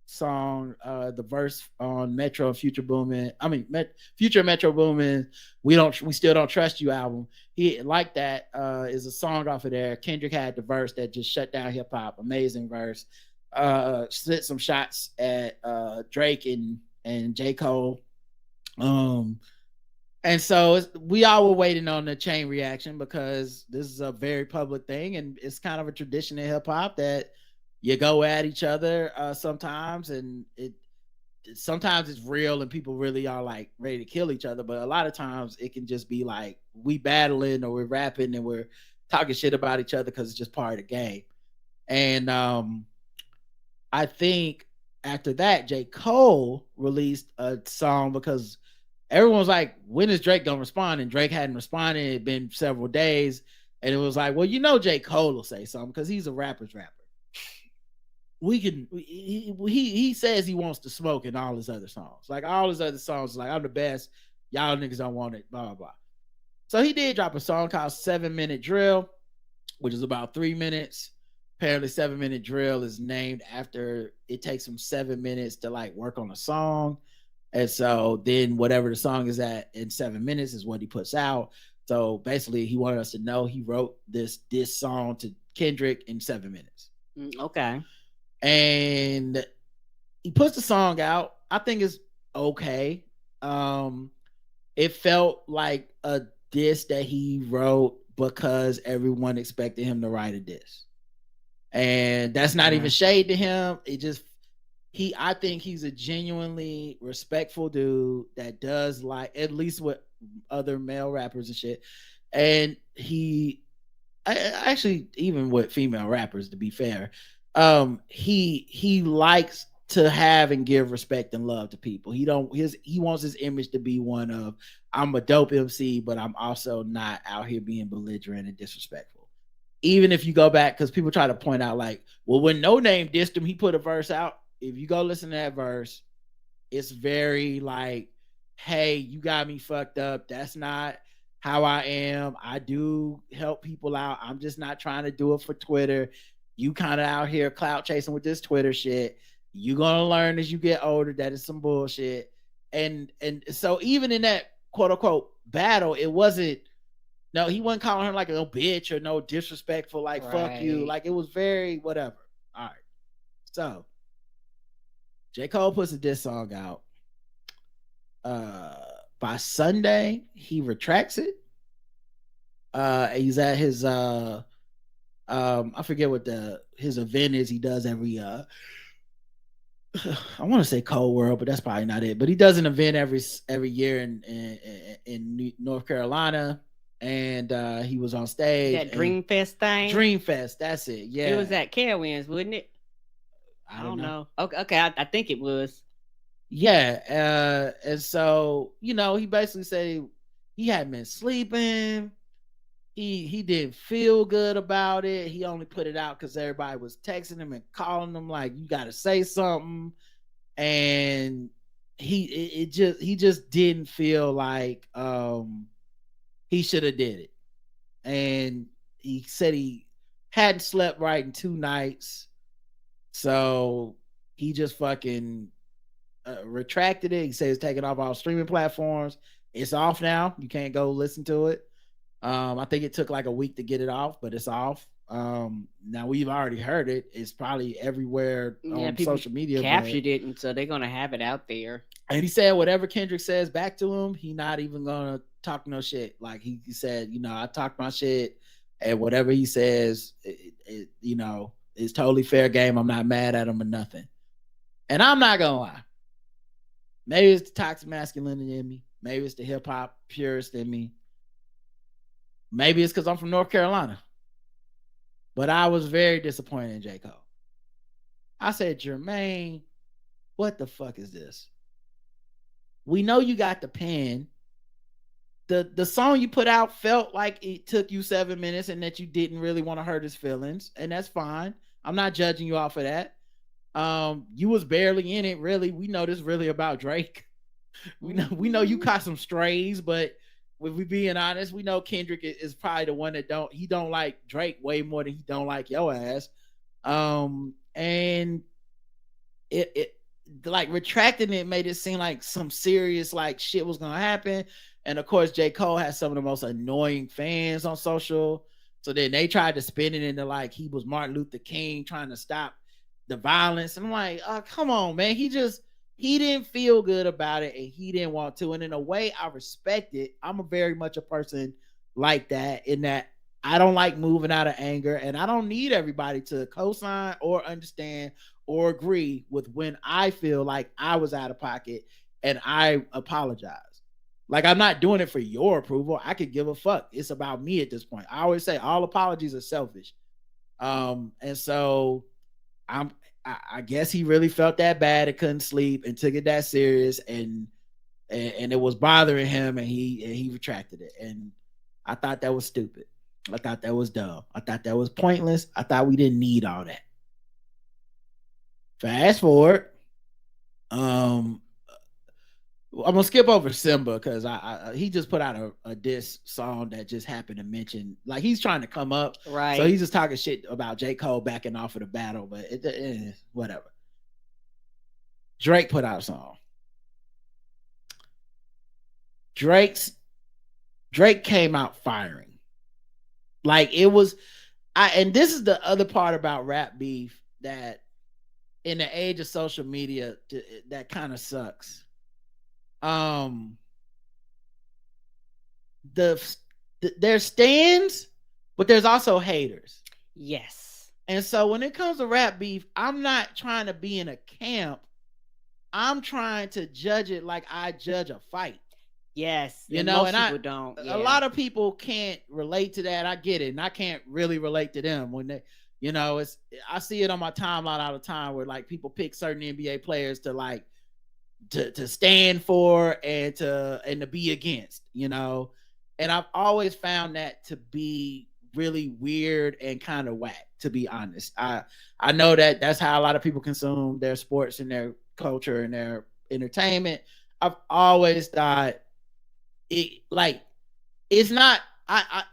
song, the verse on Metro and Future Boomin'. I mean, Future Metro Boomin'. We still don't trust you album. He liked that. Is a song off of there. Kendrick had the verse that just shut down hip hop. Amazing verse. Slit some shots at Drake and J. Cole. And so we all were waiting on the chain reaction because this is a very public thing, and it's kind of a tradition in hip hop that you go at each other sometimes, and sometimes it's real and people really are like ready to kill each other, but a lot of times it can just be like we battling or we're rapping and we're talking shit about each other because it's just part of the game. And I think after that, J. Cole released a song because everyone's like, when is Drake gonna respond? And Drake hadn't responded. It had been several days, and it was like, well, J. Cole will say something because he's a rapper's rapper. He says he wants to smoke in all his other songs. Like all his other songs, like I'm the best. Y'all niggas don't want it, blah, blah, blah. So he did drop a song called 7 Minute Drill, which is about 3 minutes. Apparently 7 Minute Drill is named after it takes him 7 minutes to like work on a song. And so then whatever the song is at in 7 minutes is what he puts out. So basically he wanted us to know he wrote this song to Kendrick in 7 minutes. Okay. And he puts the song out. I think it's okay. It felt like a diss that he wrote because everyone expected him to write a diss. And that's not even shade to him. It just I think he's a genuinely respectful dude that does like, at least with other male rappers and shit. And he actually, even with female rappers, to be fair, he likes to have and give respect and love to people. He wants his image to be one of, I'm a dope MC, but I'm also not out here being belligerent and disrespectful. Even if you go back, because people try to point out like, well, when No Name dissed him, he put a verse out. If you go listen to that verse, it's very like, hey, you got me fucked up. That's not how I am. I do help people out. I'm just not trying to do it for Twitter. You kind of out here clout chasing with this Twitter shit. You're gonna learn as you get older that it's some bullshit. And so even in that quote unquote battle, it wasn't, no, he wasn't calling her like a little bitch or no disrespectful, like fuck you. Like it was very whatever. All right. So J. Cole puts a diss song out. By Sunday, he retracts it. He's at his I forget what his event is. He does every I want to say Cold World, but that's probably not it. But he does an event every year in North Carolina, and he was on stage. That Dream Fest thing. Dream Fest, that's it. Yeah, it was at Carowinds, wasn't it? I don't know. Okay, I think it was. Yeah, and so he basically said he hadn't been sleeping. He didn't feel good about it. He only put it out because everybody was texting him and calling him like, you got to say something. And he just didn't feel like he should have did it. And he said he hadn't slept right in 2 nights. So he just fucking retracted it. He said it's taken off all streaming platforms. It's off now. You can't go listen to it. I think it took like a week to get it off, but it's off. Now we've already heard it. It's probably everywhere on social media. Captured it, and so they're gonna have it out there. And he said whatever Kendrick says back to him, he not even gonna talk no shit. Like he said, I talk my shit, and whatever he says, it's totally fair game. I'm not mad at him or nothing. And I'm not gonna lie. Maybe it's the toxic masculinity in me. Maybe it's the hip hop purist in me. Maybe it's because I'm from North Carolina. But I was very disappointed in J. Cole. I said, Jermaine, what the fuck is this? We know you got the pen. the song you put out felt like it took you 7 minutes and that you didn't really want to hurt his feelings, and that's fine. I'm not judging you off of that. You was barely in it, really. We know this really about Drake. We know you caught some strays, but if we being honest, we know Kendrick is probably the one that don't like Drake way more than he don't like your ass. And it like retracting it made it seem like some serious like shit was gonna happen. And of course, J. Cole has some of the most annoying fans on social. So then they tried to spin it into like he was Martin Luther King trying to stop the violence. And I'm like, oh, come on, man. He didn't feel good about it and he didn't want to. And in a way, I respect it. I'm a very much a person like that, in that I don't like moving out of anger, and I don't need everybody to co-sign or understand or agree with when I feel like I was out of pocket and I apologize. Like, I'm not doing it for your approval. I could give a fuck. It's about me at this point. I always say all apologies are selfish. And so I guess he really felt that bad and couldn't sleep and took it that serious, and it was bothering him, and he retracted it. And I thought that was stupid. I thought that was dumb. I thought that was pointless. I thought we didn't need all that. Fast forward. I'm gonna skip over Simba because he just put out a diss song that just happened to mention, like, he's trying to come up, right? So he's just talking shit about J. Cole backing off of the battle, but whatever. Drake put out a song. Drake came out firing, like it was. And this is the other part about rap beef, that in the age of social media, that kind of sucks. There's stands, but there's also haters. Yes. And so when it comes to rap beef, I'm not trying to be in a camp. I'm trying to judge it like I judge a fight. Yes. You know, most people don't. Yeah. A lot of people can't relate to that. I get it. And I can't really relate to them when they, you know, I see it on my timeline all the time where like people pick certain NBA players to like to stand for and to be against, you know. And I've always found that to be really weird and kind of whack, to be honest. I know that that's how a lot of people consume their sports and their culture and their entertainment. I've always thought it, like, it's not,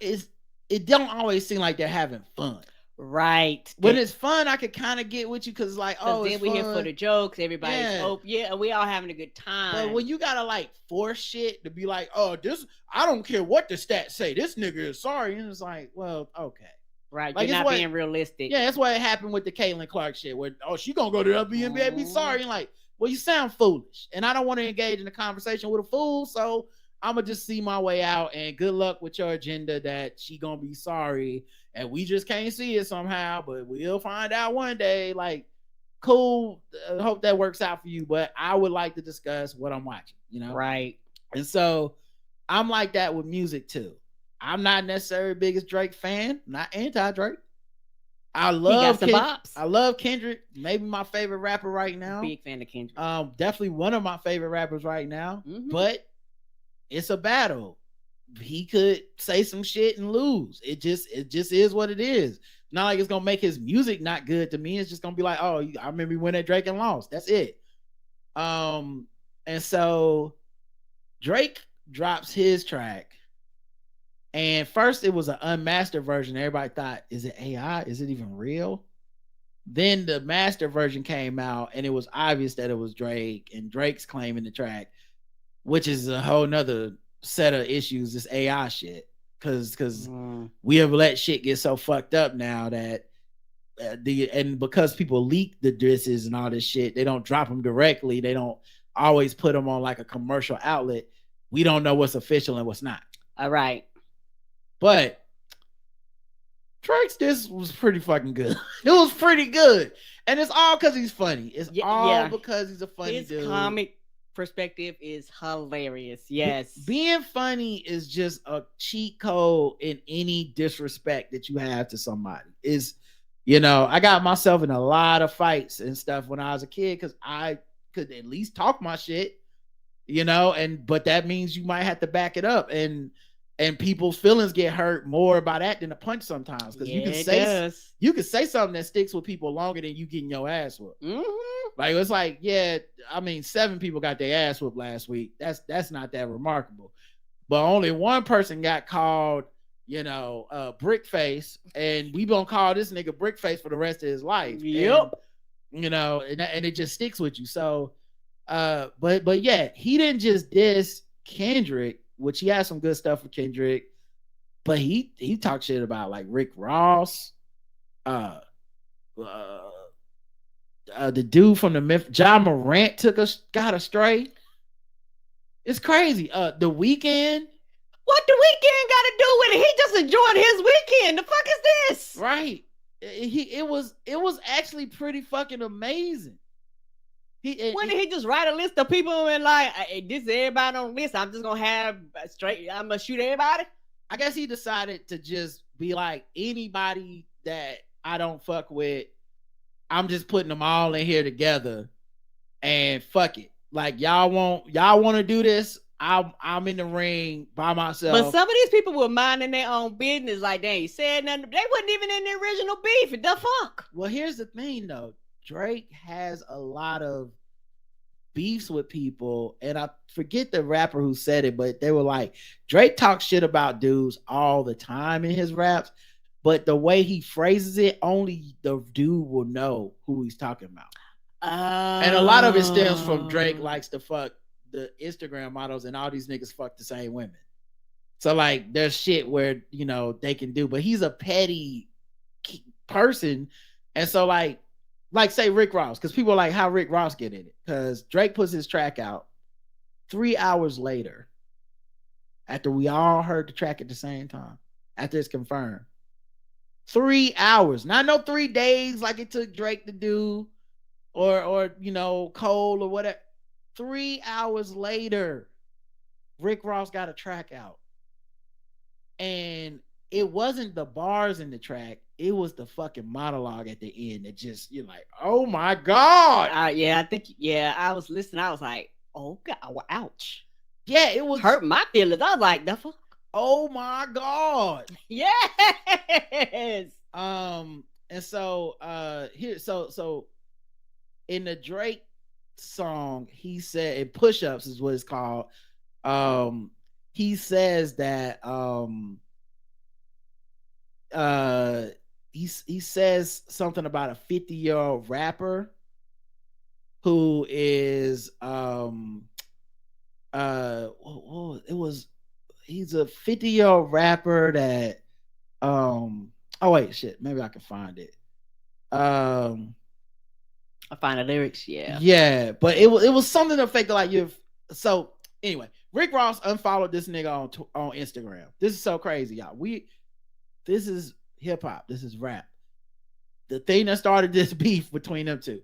it don't always seem like they're having fun. Right. When it's fun, I could kind of get with you because, like, oh, then we here for the jokes. Everybody's we all having a good time. But when you gotta like force shit to be like, oh, this, I don't care what the stats say, this nigga is sorry, and it's like, well, okay, right? Like, you're not being realistic. Yeah, that's what happened with the Caitlin Clark shit. Where she gonna go to the WNBA, be sorry, and like, well, you sound foolish, and I don't want to engage in a conversation with a fool, so I'm gonna just see my way out. And good luck with your agenda that she gonna be sorry. And we just can't see it somehow, but we'll find out one day. Like, cool. Hope that works out for you. But I would like to discuss what I'm watching, you know? Right. And so I'm like that with music too. I'm not necessarily the biggest Drake fan, not anti-Drake. I love Kendrick, maybe my favorite rapper right now. Big fan of Kendrick. Definitely one of my favorite rappers right now. Mm-hmm. But it's a battle. He could say some shit and lose. It just is what it is. Not like it's gonna make his music not good to me. It's just gonna be like, oh, I remember you went at Drake and lost. That's it. And so Drake drops his track, and first it was an unmastered version. Everybody thought, is it AI? Is it even real? Then the master version came out, and it was obvious that it was Drake, and Drake's claiming the track, which is a whole nother set of issues, this AI shit, because we have let shit get so fucked up now that and because people leak the disses and all this shit, they don't drop them directly, they don't always put them on like a commercial outlet. We don't know what's official and what's not. All right, but Drake's diss was pretty fucking good. It was pretty good, and it's all because he's funny. It's all because he's a funny dude. His comic perspective is hilarious. Yes, being funny is just a cheat code in any disrespect that you have to somebody. Is, you know, I got myself in a lot of fights and stuff when I was a kid because I could at least talk my shit. but that means you might have to back it up, and people's feelings get hurt more by that than a punch sometimes, because you can say something that sticks with people longer than you getting your ass whooped. Like, it's like, yeah, I mean, 7 people got their ass whooped last week. That's not that remarkable, but only one person got called, brick face, and we gonna call this nigga brick face for the rest of his life. Yep. And it just sticks with you. So, but yeah, he didn't just diss Kendrick, which he had some good stuff for Kendrick, but he talked shit about like Rick Ross, the dude from the Memphis, John Morant got astray. It's crazy. The Weeknd. What the Weeknd got to do with it? He just enjoyed his weekend. The fuck is this? Right. It was actually pretty fucking amazing. Did he just write a list of people and like, hey, this is everybody on the list, I'm just gonna have I'm gonna shoot everybody? I guess he decided to just be like, anybody that I don't fuck with, I'm just putting them all in here together, and fuck it. Like, y'all want to do this? I'm in the ring by myself. But some of these people were minding their own business. Like, they ain't said nothing. They wasn't even in the original beef. The fuck? Well, here's the thing though. Drake has a lot of beefs with people, and I forget the rapper who said it, but they were like, Drake talks shit about dudes all the time in his raps, but the way he phrases it, only the dude will know who he's talking about. And a lot of it stems from Drake likes to fuck the Instagram models, and all these niggas fuck the same women. So like, there's shit where they can do, but he's a petty person, and so like say Rick Ross, because people are like, how Rick Ross get in it? Because Drake puts his track out 3 hours later, after we all heard the track at the same time, after it's confirmed. 3 hours, not no 3 days like it took Drake to do, or Cole or whatever. 3 hours later, Rick Ross got a track out, and it wasn't the bars in the track, it was the fucking monologue at the end that just, you're like, oh my god. I was listening, I was like, oh god, ouch. Yeah, it was hurt my feelings. I was like, the fuck, oh my god. Yes. And so here, so in the Drake song, he said, in Push Ups is what it's called, he says that he says something about a 50-year-old rapper who is he's a 50-year-old rapper that oh wait, shit, maybe I can find it. I find the lyrics, but it was something to affect like so anyway, Rick Ross unfollowed this nigga on Instagram. This is so crazy, y'all. This is hip hop. This is rap. The thing that started this beef between them two.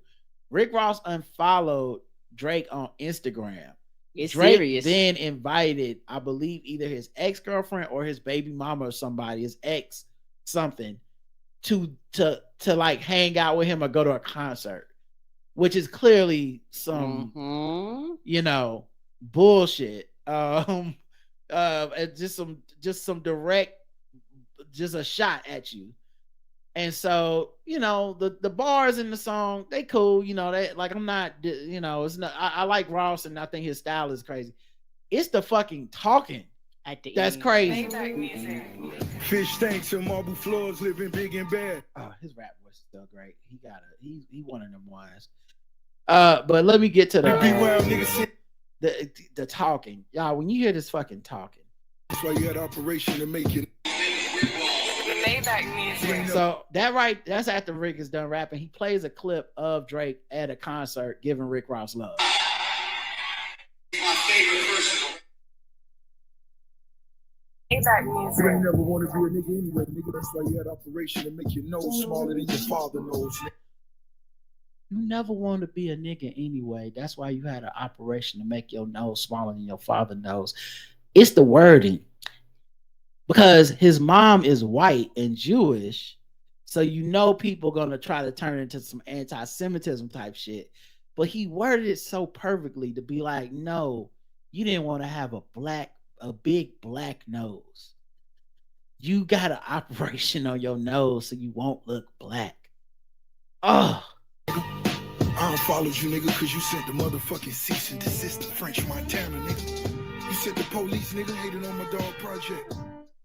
Rick Ross unfollowed Drake on Instagram. It's Drake serious. Then invited, I believe, either his ex-girlfriend or his baby mama or somebody, his ex something, to like hang out with him or go to a concert, which is clearly some bullshit. Just some direct, just a shot at you. And so, the bars in the song, they cool, they like, I'm not, it's not, I like Ross, and I think his style is crazy. It's the fucking talking that's crazy. Fish tanks and marble floors, living big and bad. Oh, his rap voice is still great. He one of them ones. But let me get to the talking. Y'all, when you hear this fucking talking, that's why you had operation to make it. So that's after Rick is done rapping. He plays a clip of Drake at a concert giving Rick Ross love. My favorite person. You ain't never want to be a nigga anyway, nigga. That's why you had operation to make your nose smaller than your father knows. You never want to be a nigga anyway. That's why you had an operation to make your nose smaller than your father knows. It's the wording. Because his mom is white and Jewish, so people gonna try to turn into some anti-Semitism type shit. But he worded it so perfectly to be like, no, you didn't want to have a big black nose. You got an operation on your nose so you won't look black. Oh. I unfollowed you, nigga, cause you sent the motherfucking cease and desist to French Montana, nigga. You sent the police, nigga, hating on my dog project.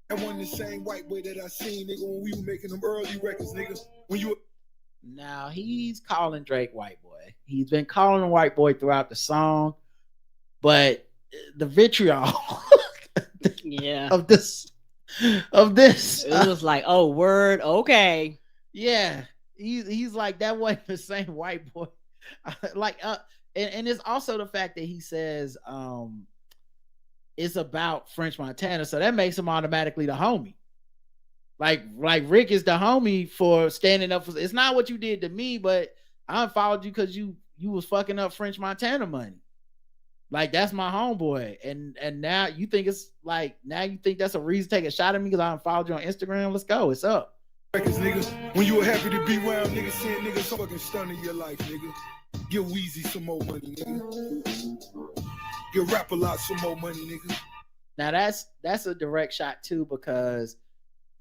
That wasn't the same white boy that I seen, nigga, when we were making them early records, nigga. When you Now he's calling Drake white boy. He's been calling him white boy throughout the song, but the vitriol of this it was like, oh, word, okay. Yeah. He's like, that wasn't the same white boy. And it's also the fact that he says it's about French Montana, so that makes him automatically the homie. Like Rick is the homie for standing up for. It's not what you did to me, but I unfollowed you because you was fucking up French Montana money. Like, that's my homeboy, and now you think it's like, now you think that's a reason to take a shot at me because I unfollowed you on Instagram. Let's go, it's up. Records, nigga. When you were happy to be around, nigga, seeing niggas so fucking stunning your life, nigga. Give Weezy some more money, nigga. Give Rap a Lot some more money, nigga. Now that's a direct shot too, because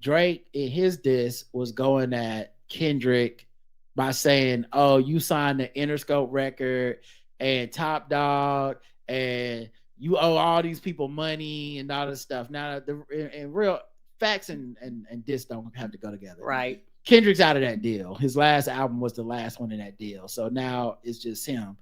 Drake in his diss was going at Kendrick by saying, "Oh, you signed the Interscope record and Top Dog, and you owe all these people money and all this stuff." Now, in real facts and diss don't have to go together. Right. Kendrick's out of that deal. His last album was the last one in that deal. So now it's just him.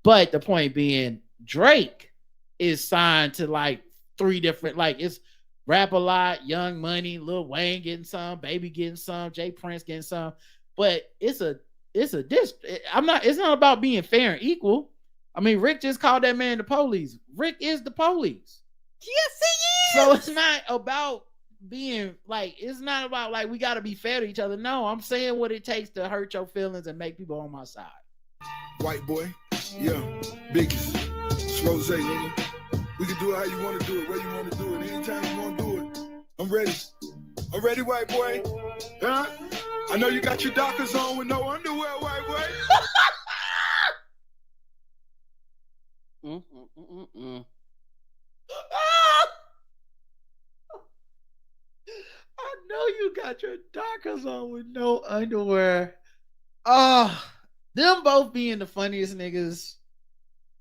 But the point being, Drake is signed to like 3 different, like, it's Rap a Lot, Young Money, Lil Wayne getting some, Baby getting some, Jay Prince getting some. But it's a diss. It's not about being fair and equal. I mean, Rick just called that man the police. Rick is the police. Yes, he is. So it's not about being like, it's not about like we got to be fair to each other. No, I'm saying what it takes to hurt your feelings and make people on my side. White boy, yeah, biggest. It's Rose, nigga. We can do it how you want to do it, where you want to do it, anytime you want to do it. I'm ready. I'm ready, white boy. Huh? I know you got your Dockers on with no underwear, white boy. I know you got your Dockers on with no underwear. Oh, them both being the funniest niggas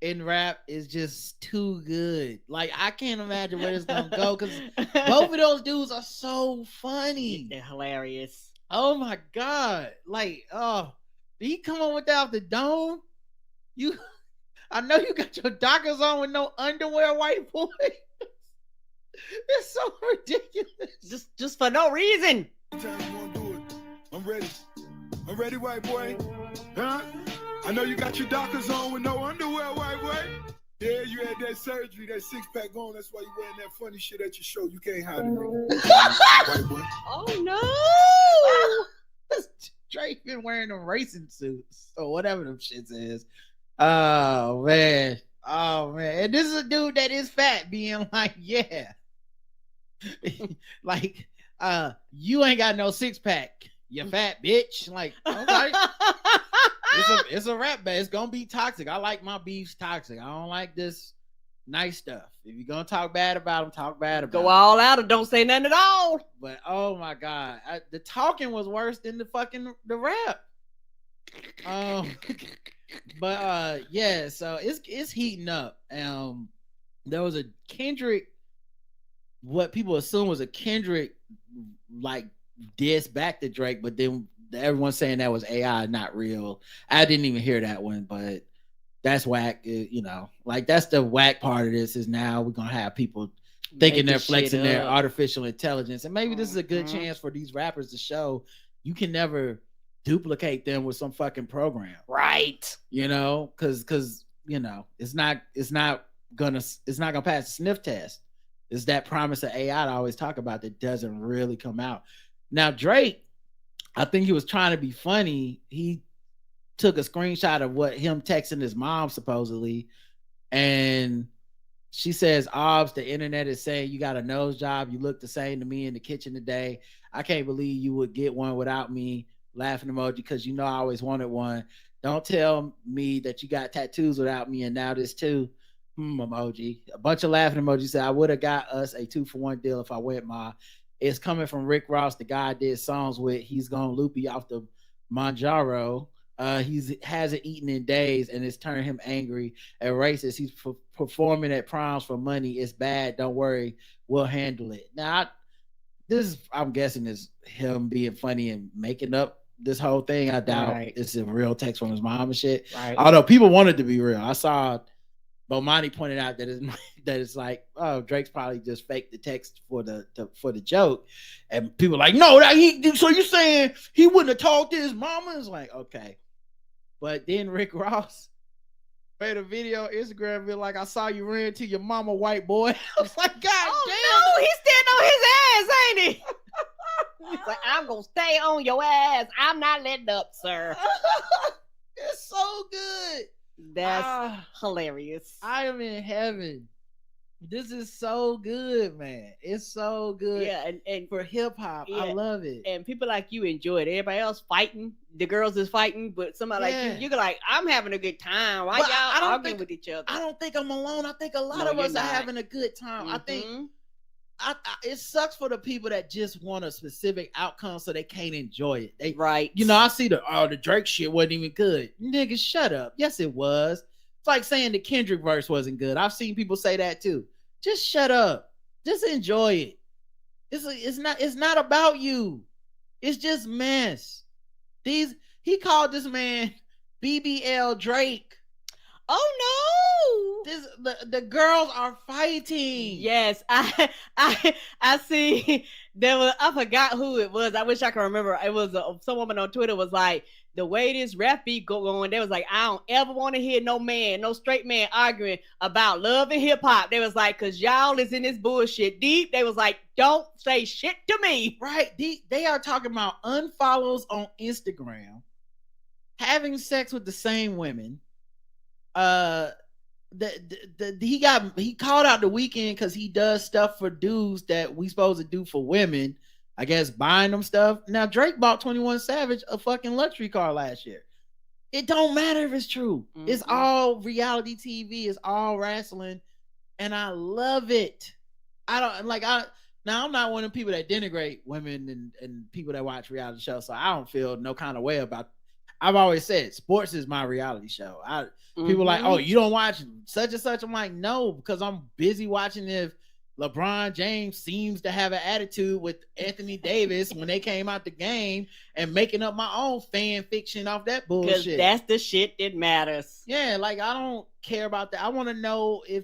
in rap is just too good. Like, I can't imagine where it's gonna go, because both of those dudes are so funny. They're hilarious. Oh my god! Like, oh, did he come on with that off the dome? I know you got your Dockers on with no underwear, white boy. It's so ridiculous. Just for no reason. Anytime you want to do it, I'm ready. I'm ready, white boy. Huh? I know you got your Dockers on with no underwear, white boy. Yeah, you had that surgery, that 6-pack on. That's why you wearing that funny shit at your show. You can't hide it, white boy. Oh no! Drake been wearing them racing suits or whatever them shits is. Oh man. And this is a dude that is fat, being like, yeah. Like, you ain't got no 6-pack. You fat bitch. Like, okay. It's a rap band. It's gonna be toxic. I like my beefs toxic. I don't like this nice stuff. If you're gonna talk bad about them, talk bad about them. Go all out or don't say nothing at all. But oh my god, the talking was worse than the rap. But yeah, so it's heating up. There was a Kendrick, what people assume was a Kendrick like diss back to Drake, but then everyone's saying that was AI, not real. I didn't even hear that one, but that's whack. You know, like, that's the whack part of this, is now we're gonna have people thinking they're flexing their artificial intelligence, and maybe this is a good chance for these rappers to show you can never duplicate them with some fucking program, right? You know, because you know it's not gonna pass the sniff test. It's that promise of AI I always talk about that doesn't really come out. Now Drake, I think he was trying to be funny. He took a screenshot of what him texting his mom supposedly, and she says, "Obs, the internet is saying you got a nose job. You look the same to me in the kitchen today. I can't believe you would get one without me." Laughing emoji, because you know I always wanted one. Don't tell me that you got tattoos without me and now this too. emoji. A bunch of laughing emojis. Said, I would have got us a 2-for-1 deal if I went my. It's coming from Rick Ross, the guy I did songs with. He's gonna loopy off the Manjaro. He's hasn't eaten in days, and it's turned him angry and racist. He's performing at proms for money. It's bad. Don't worry, we'll handle it. Now, I'm guessing is him being funny and making up this whole thing. I doubt it's a real text from his mom and shit. Right. Although people wanted to be real. I saw Bomani pointed out that it's like, oh, Drake's probably just faked the text for the joke, and people like, no, that so you saying he wouldn't have talked to his mama? It's like, okay, but then Rick Ross made a video on Instagram, be like, I saw you ran to your mama, white boy. I was like, God damn, no, he's standing on his ass, ain't he? He's like, I'm gonna stay on your ass. I'm not letting up, sir. It's so good. That's hilarious. I am in heaven. This is so good, man. It's so good. Yeah, and for hip hop, I love it. And people like you enjoy it. Everybody else fighting, the girls is fighting, but somebody like you're like, I'm having a good time. Why y'all arguing with each other? I don't think I'm alone. I think a lot of us are having a good time. I think it sucks for the people that just want a specific outcome so they can't enjoy it. I see the Drake shit wasn't even good. Nigga, shut up. Yes, it was. It's like saying the Kendrick verse wasn't good. I've seen people say that too. Just shut up. Just enjoy it. It's not about you. It's just mess. He called this man BBL Drake. Oh no! The girls are fighting. Yes, I see. There was, I forgot who it was. I wish I could remember. It was some woman on Twitter was like, the way this rap beat going, they was like, I don't ever want to hear no straight man arguing about love and hip hop. They was like, cause y'all is in this bullshit deep. They was like, don't say shit to me. Right? They are talking about unfollows on Instagram, having sex with the same women. He called out the Weeknd because he does stuff for dudes that we supposed to do for women. I guess buying them stuff. Now Drake bought 21 Savage a fucking luxury car last year. It don't matter if it's true. Mm-hmm. It's all reality TV. It's all wrestling, and I love it. I'm not one of the people that denigrate women and people that watch reality shows, so I don't feel no kind of way about. I've always said sports is my reality show. People like, oh, you don't watch such and such. I'm like, no, because I'm busy watching if LeBron James seems to have an attitude with Anthony Davis when they came out the game and making up my own fan fiction off that bullshit. Because that's the shit that matters. Yeah, like I don't care about that. I want to know if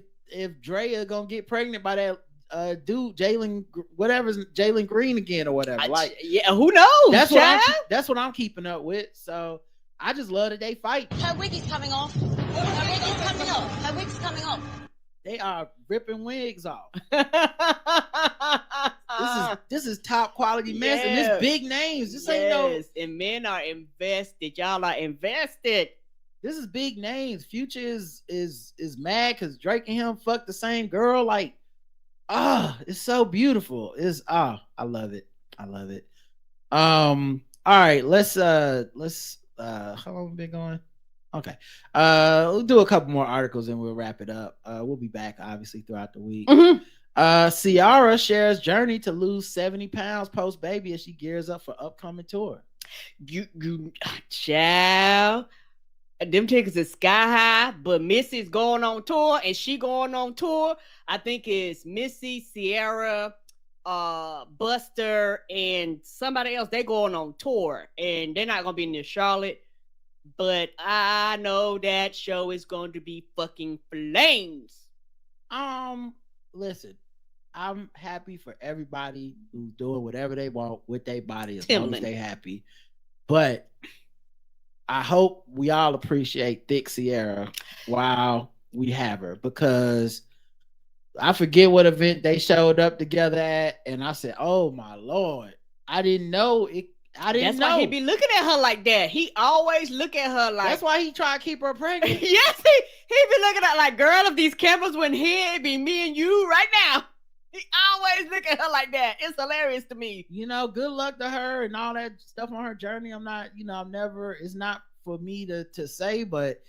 Drea gonna get pregnant by that dude Jalen Green again or whatever. Who knows? That's what I'm keeping up with. So I just love that they fight. Her wig is coming off. Her wig is coming off. Her wig's coming off. They are ripping wigs off. This is top quality mess, and this big names. This ain't no. And men are invested. Y'all are invested. This is big names. Future is mad because Drake and him fucked the same girl. Like, it's so beautiful. I love it. I love it. All right, let's how long have we been going? Okay. We'll do a couple more articles and we'll wrap it up. We'll be back obviously throughout the week. Mm-hmm. Ciara shares journey to lose 70 pounds post baby as she gears up for upcoming tour. You child. Them tickets is sky high, but Missy's going on tour and she going on tour. I think it's Missy, Ciara, Buster, and somebody else. They going on tour and they're not gonna be near Charlotte. But I know that show is going to be fucking flames. Listen, I'm happy for everybody who's doing whatever they want with their body as long as they happy. But I hope we all appreciate thick Ciara while we have her, because I forget what event they showed up together at, and I said, "Oh my Lord, I didn't know it." That's why he be looking at her like that. He always look at her like. That's why he try to keep her pregnant. Yes, he be looking at like, girl, if these cameras went here, it'd be me and you right now. He always look at her like that. It's hilarious to me. Good luck to her and all that stuff on her journey. I'm not, it's not for me to say, but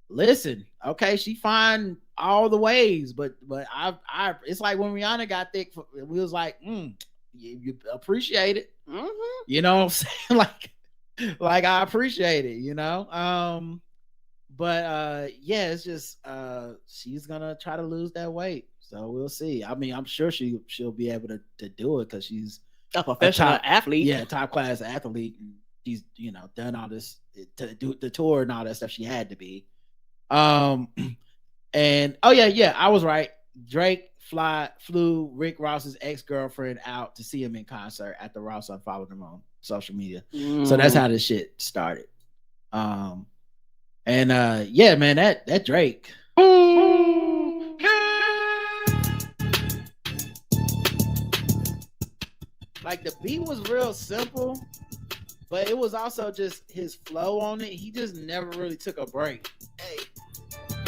listen, okay, she fine all the ways, but I it's like when Rihanna got thick, we was like, you appreciate it. Mm-hmm. You know what I'm saying? like I appreciate it, you know. But yeah, it's just she's gonna try to lose that weight. So we'll see. I mean, I'm sure she'll be able to do it because she's a professional athlete. Yeah, top class athlete. And she's, you know, done all this to do the tour and all that stuff. She had to be. And oh yeah, I was right. Drake flew Rick Ross's ex-girlfriend out to see him in concert after Ross unfollowed him on social media. So that's how this shit started. And yeah, man, that Drake. Like the beat was real simple, but it was also just his flow on it. He just never really took a break. Hey,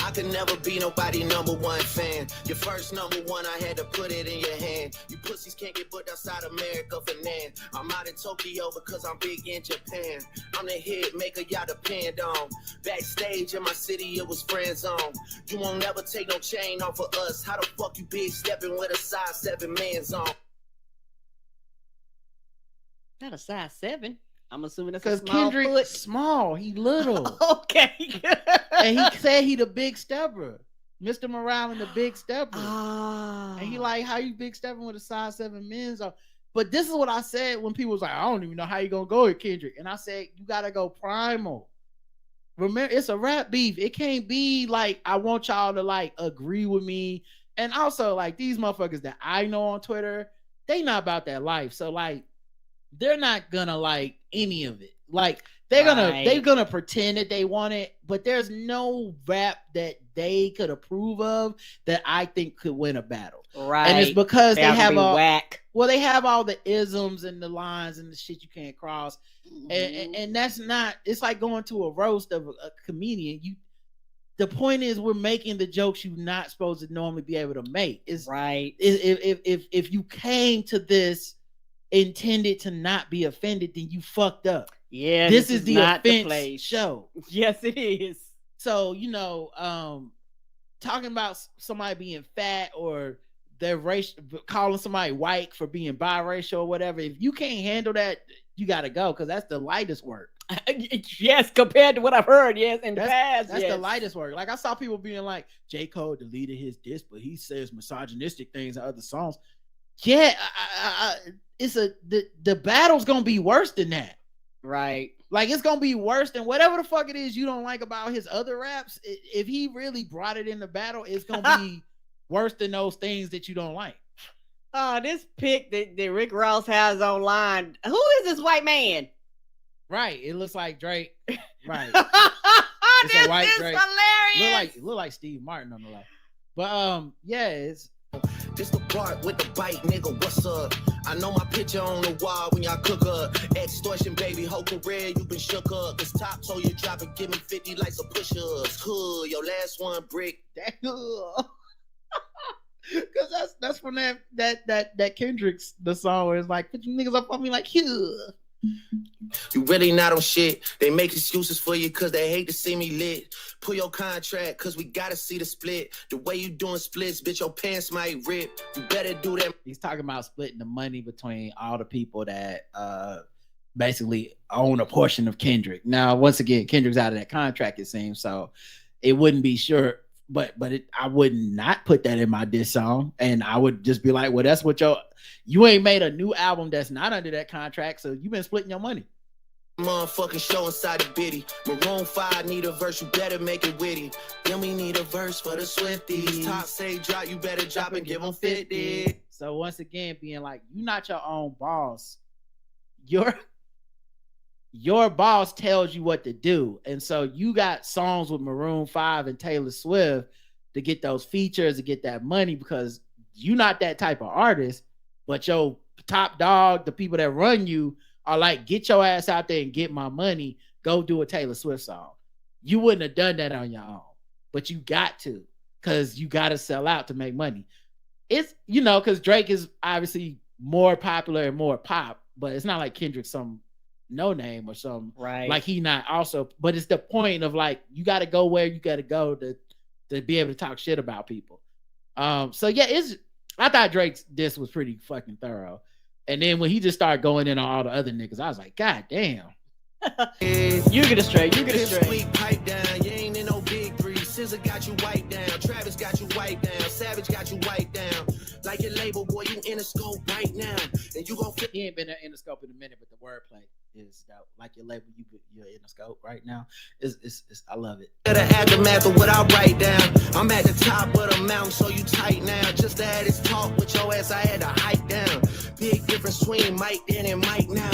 I could never be nobody #1 fan. Your first #1, I had to put it in your hand. You pussies can't get booked outside America for nan. I'm out in Tokyo because I'm big in Japan. I'm the hit maker y'all depend on. Backstage in my city, it was friend zone. You won't never take no chain off of us. How the fuck you big stepping with a size 7 man's on? Not a size 7. I'm assuming that's because a small Kendrick foot. small, he little. Okay. And he said he the big stepper, Mr. Morale and the big stepper. Ah. And he like, how you big stepping with a size 7 men's on? But this is what I said when people was like, I don't even know how you gonna go with Kendrick. And I said, you gotta go primal. Remember, it's a rap beef. It can't be like I want y'all to like agree with me. And also like these motherfuckers that I know on Twitter, they not about that life. So like they're not gonna like any of it. Like they're gonna pretend that they want it, but there's no rap that they could approve of that I think could win a battle. Right. And it's because they have all whack. Well, they have all the isms and the lines and the shit you can't cross. And that's not, it's like going to a roast of a comedian. The point is we're making the jokes you're not supposed to normally be able to make. It's right. If you came to this intended to not be offended, then you fucked up. Yeah, this is the offense the show. Yes, it is. So, you know, talking about somebody being fat or their race, calling somebody white for being biracial or whatever, if you can't handle that, you gotta go, because that's the lightest work. Yes, compared to what I've heard, yes, in the past. That's the lightest work. Like I saw people being like, J. Cole deleted his diss, but he says misogynistic things in other songs. Yeah, the battle's gonna be worse than that. Right. Like it's gonna be worse than whatever the fuck it is you don't like about his other raps. If he really brought it in the battle, it's gonna be worse than those things that you don't like. Oh, this pic that Rick Ross has online. Who is this white man? Right. It looks like Drake. Right. This a white is Drake. hilarious. Look like Steve Martin on the left. But yeah, it's This the part with the bite, nigga, what's up? I know my picture on the wall when y'all cook up. Extortion, baby, whole career, you been shook up. This top told you drop and give me 50 like some push-ups. Cool, your last one, brick. Because that's from that Kendrick's the song where it's like, put you niggas up on me like, you really not on shit. They make excuses for you because they hate to see me lit. Pull your contract because we gotta see the split. The way you doing splits, bitch, your pants might rip. You better do that. He's talking about splitting the money between all the people that basically own a portion of Kendrick. Now, once again, Kendrick's out of that contract, it seems, so it wouldn't be sure. But I would not put that in my diss song, and I would just be like, well, that's what you ain't made a new album that's not under that contract, so you've been splitting your money. Motherfucking show inside the bitty. Maroon 5 need a verse, you better make it witty. Then we need a verse for the Swifties. Top say drop, you better drop and give them 50. So once again, being like, you're not your own boss. Your boss tells you what to do. And so you got songs with Maroon 5 and Taylor Swift to get those features, to get that money, because you're not that type of artist, but your top dog, the people that run you, are like, get your ass out there and get my money. Go do a Taylor Swift song. You wouldn't have done that on your own, but you got to, because you got to sell out to make money. It's, you know, because Drake is obviously more popular and more pop, but it's not like Kendrick's some no name or something. Right. Like he not also, but it's the point of like, you got to go where you got to go to to be able to talk shit about people. So yeah, I thought Drake's diss was pretty fucking thorough. And then when he just started going in on all the other niggas, I was like, God damn. You get it straight. You get it straight. Sweet pipe down. You ain't in no big three. SZA got you wiped down. Travis got you wiped down. Savage got you wiped down. Like your label, boy, you in a scope right now. And you gon' fit. He ain't been in the scope in a minute, but the wordplay is dope. Like your label, you're in the scope right now. It's I love it. The aftermath of what I write down. I'm at the top of the mountain, so you tight now. Just to have this talk with your ass, I had to hike down. Big difference between Mike then and Mike now.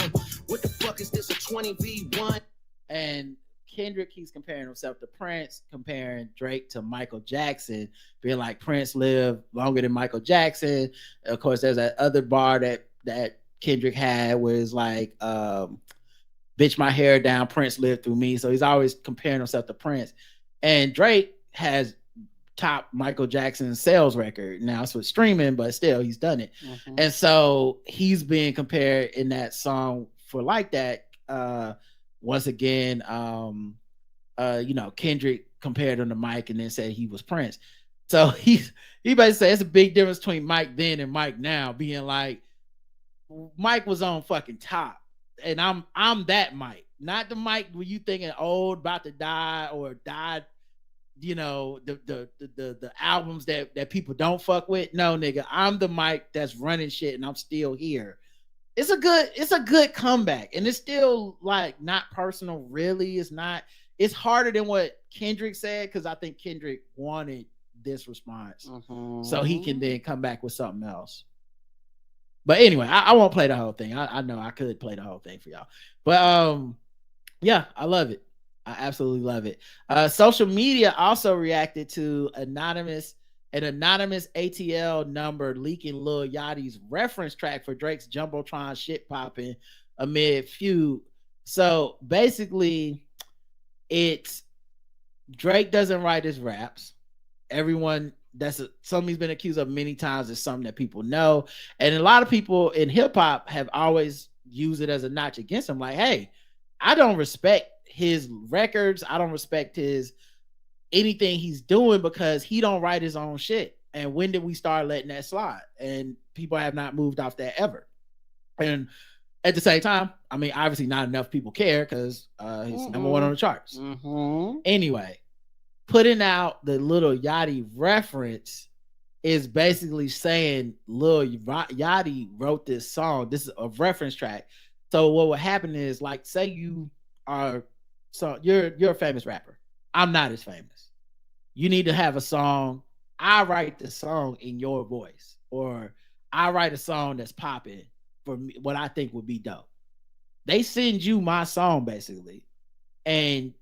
What the fuck is this, a 20v1? And Kendrick keeps comparing himself to Prince, comparing Drake to Michael Jackson, being like Prince lived longer than Michael Jackson. Of course, there's that other bar that Kendrick had where it's like, bitch my hair down, Prince lived through me. So he's always comparing himself to Prince. And Drake has top Michael Jackson sales record. Now it's with streaming, but still he's done it. Mm-hmm. And so he's being compared in that song for like that. Once again, Kendrick compared him to Mike and then said he was Prince. So he basically said it's a big difference between Mike then and Mike now, being like Mike was on fucking top, and I'm that Mike, not the Mike where you thinking old, about to die or died. You know, the albums that people don't fuck with. No, nigga, I'm the Mike that's running shit, and I'm still here. It's a good comeback, and it's still like not personal. Really, it's harder than what Kendrick said, because I think Kendrick wanted this response, so he can then come back with something else. But anyway, I won't play the whole thing. I know I could play the whole thing for y'all, but yeah, I love it. I absolutely love it. Social media also reacted to an anonymous ATL number leaking Lil Yachty's reference track for Drake's Jumbotron shit popping amid feud. So basically, it's Drake doesn't write his raps. Everyone something he's been accused of many times is something that people know, and a lot of people in hip hop have always used it as a notch against him. Like, hey, I don't respect his records. I don't respect anything he's doing because he don't write his own shit. And when did we start letting that slide? And people have not moved off that ever. And at the same time, I mean, obviously not enough people care because he's number one on the charts. Anyway, putting out the Lil Yachty reference is basically saying Lil Yachty wrote this song. This is a reference track. So what would happen is, like, say you are, so you're a famous rapper. I'm not as famous. You need to have a song. I write the song in your voice, or I write a song that's popping for me, what I think would be dope. They send you my song basically, and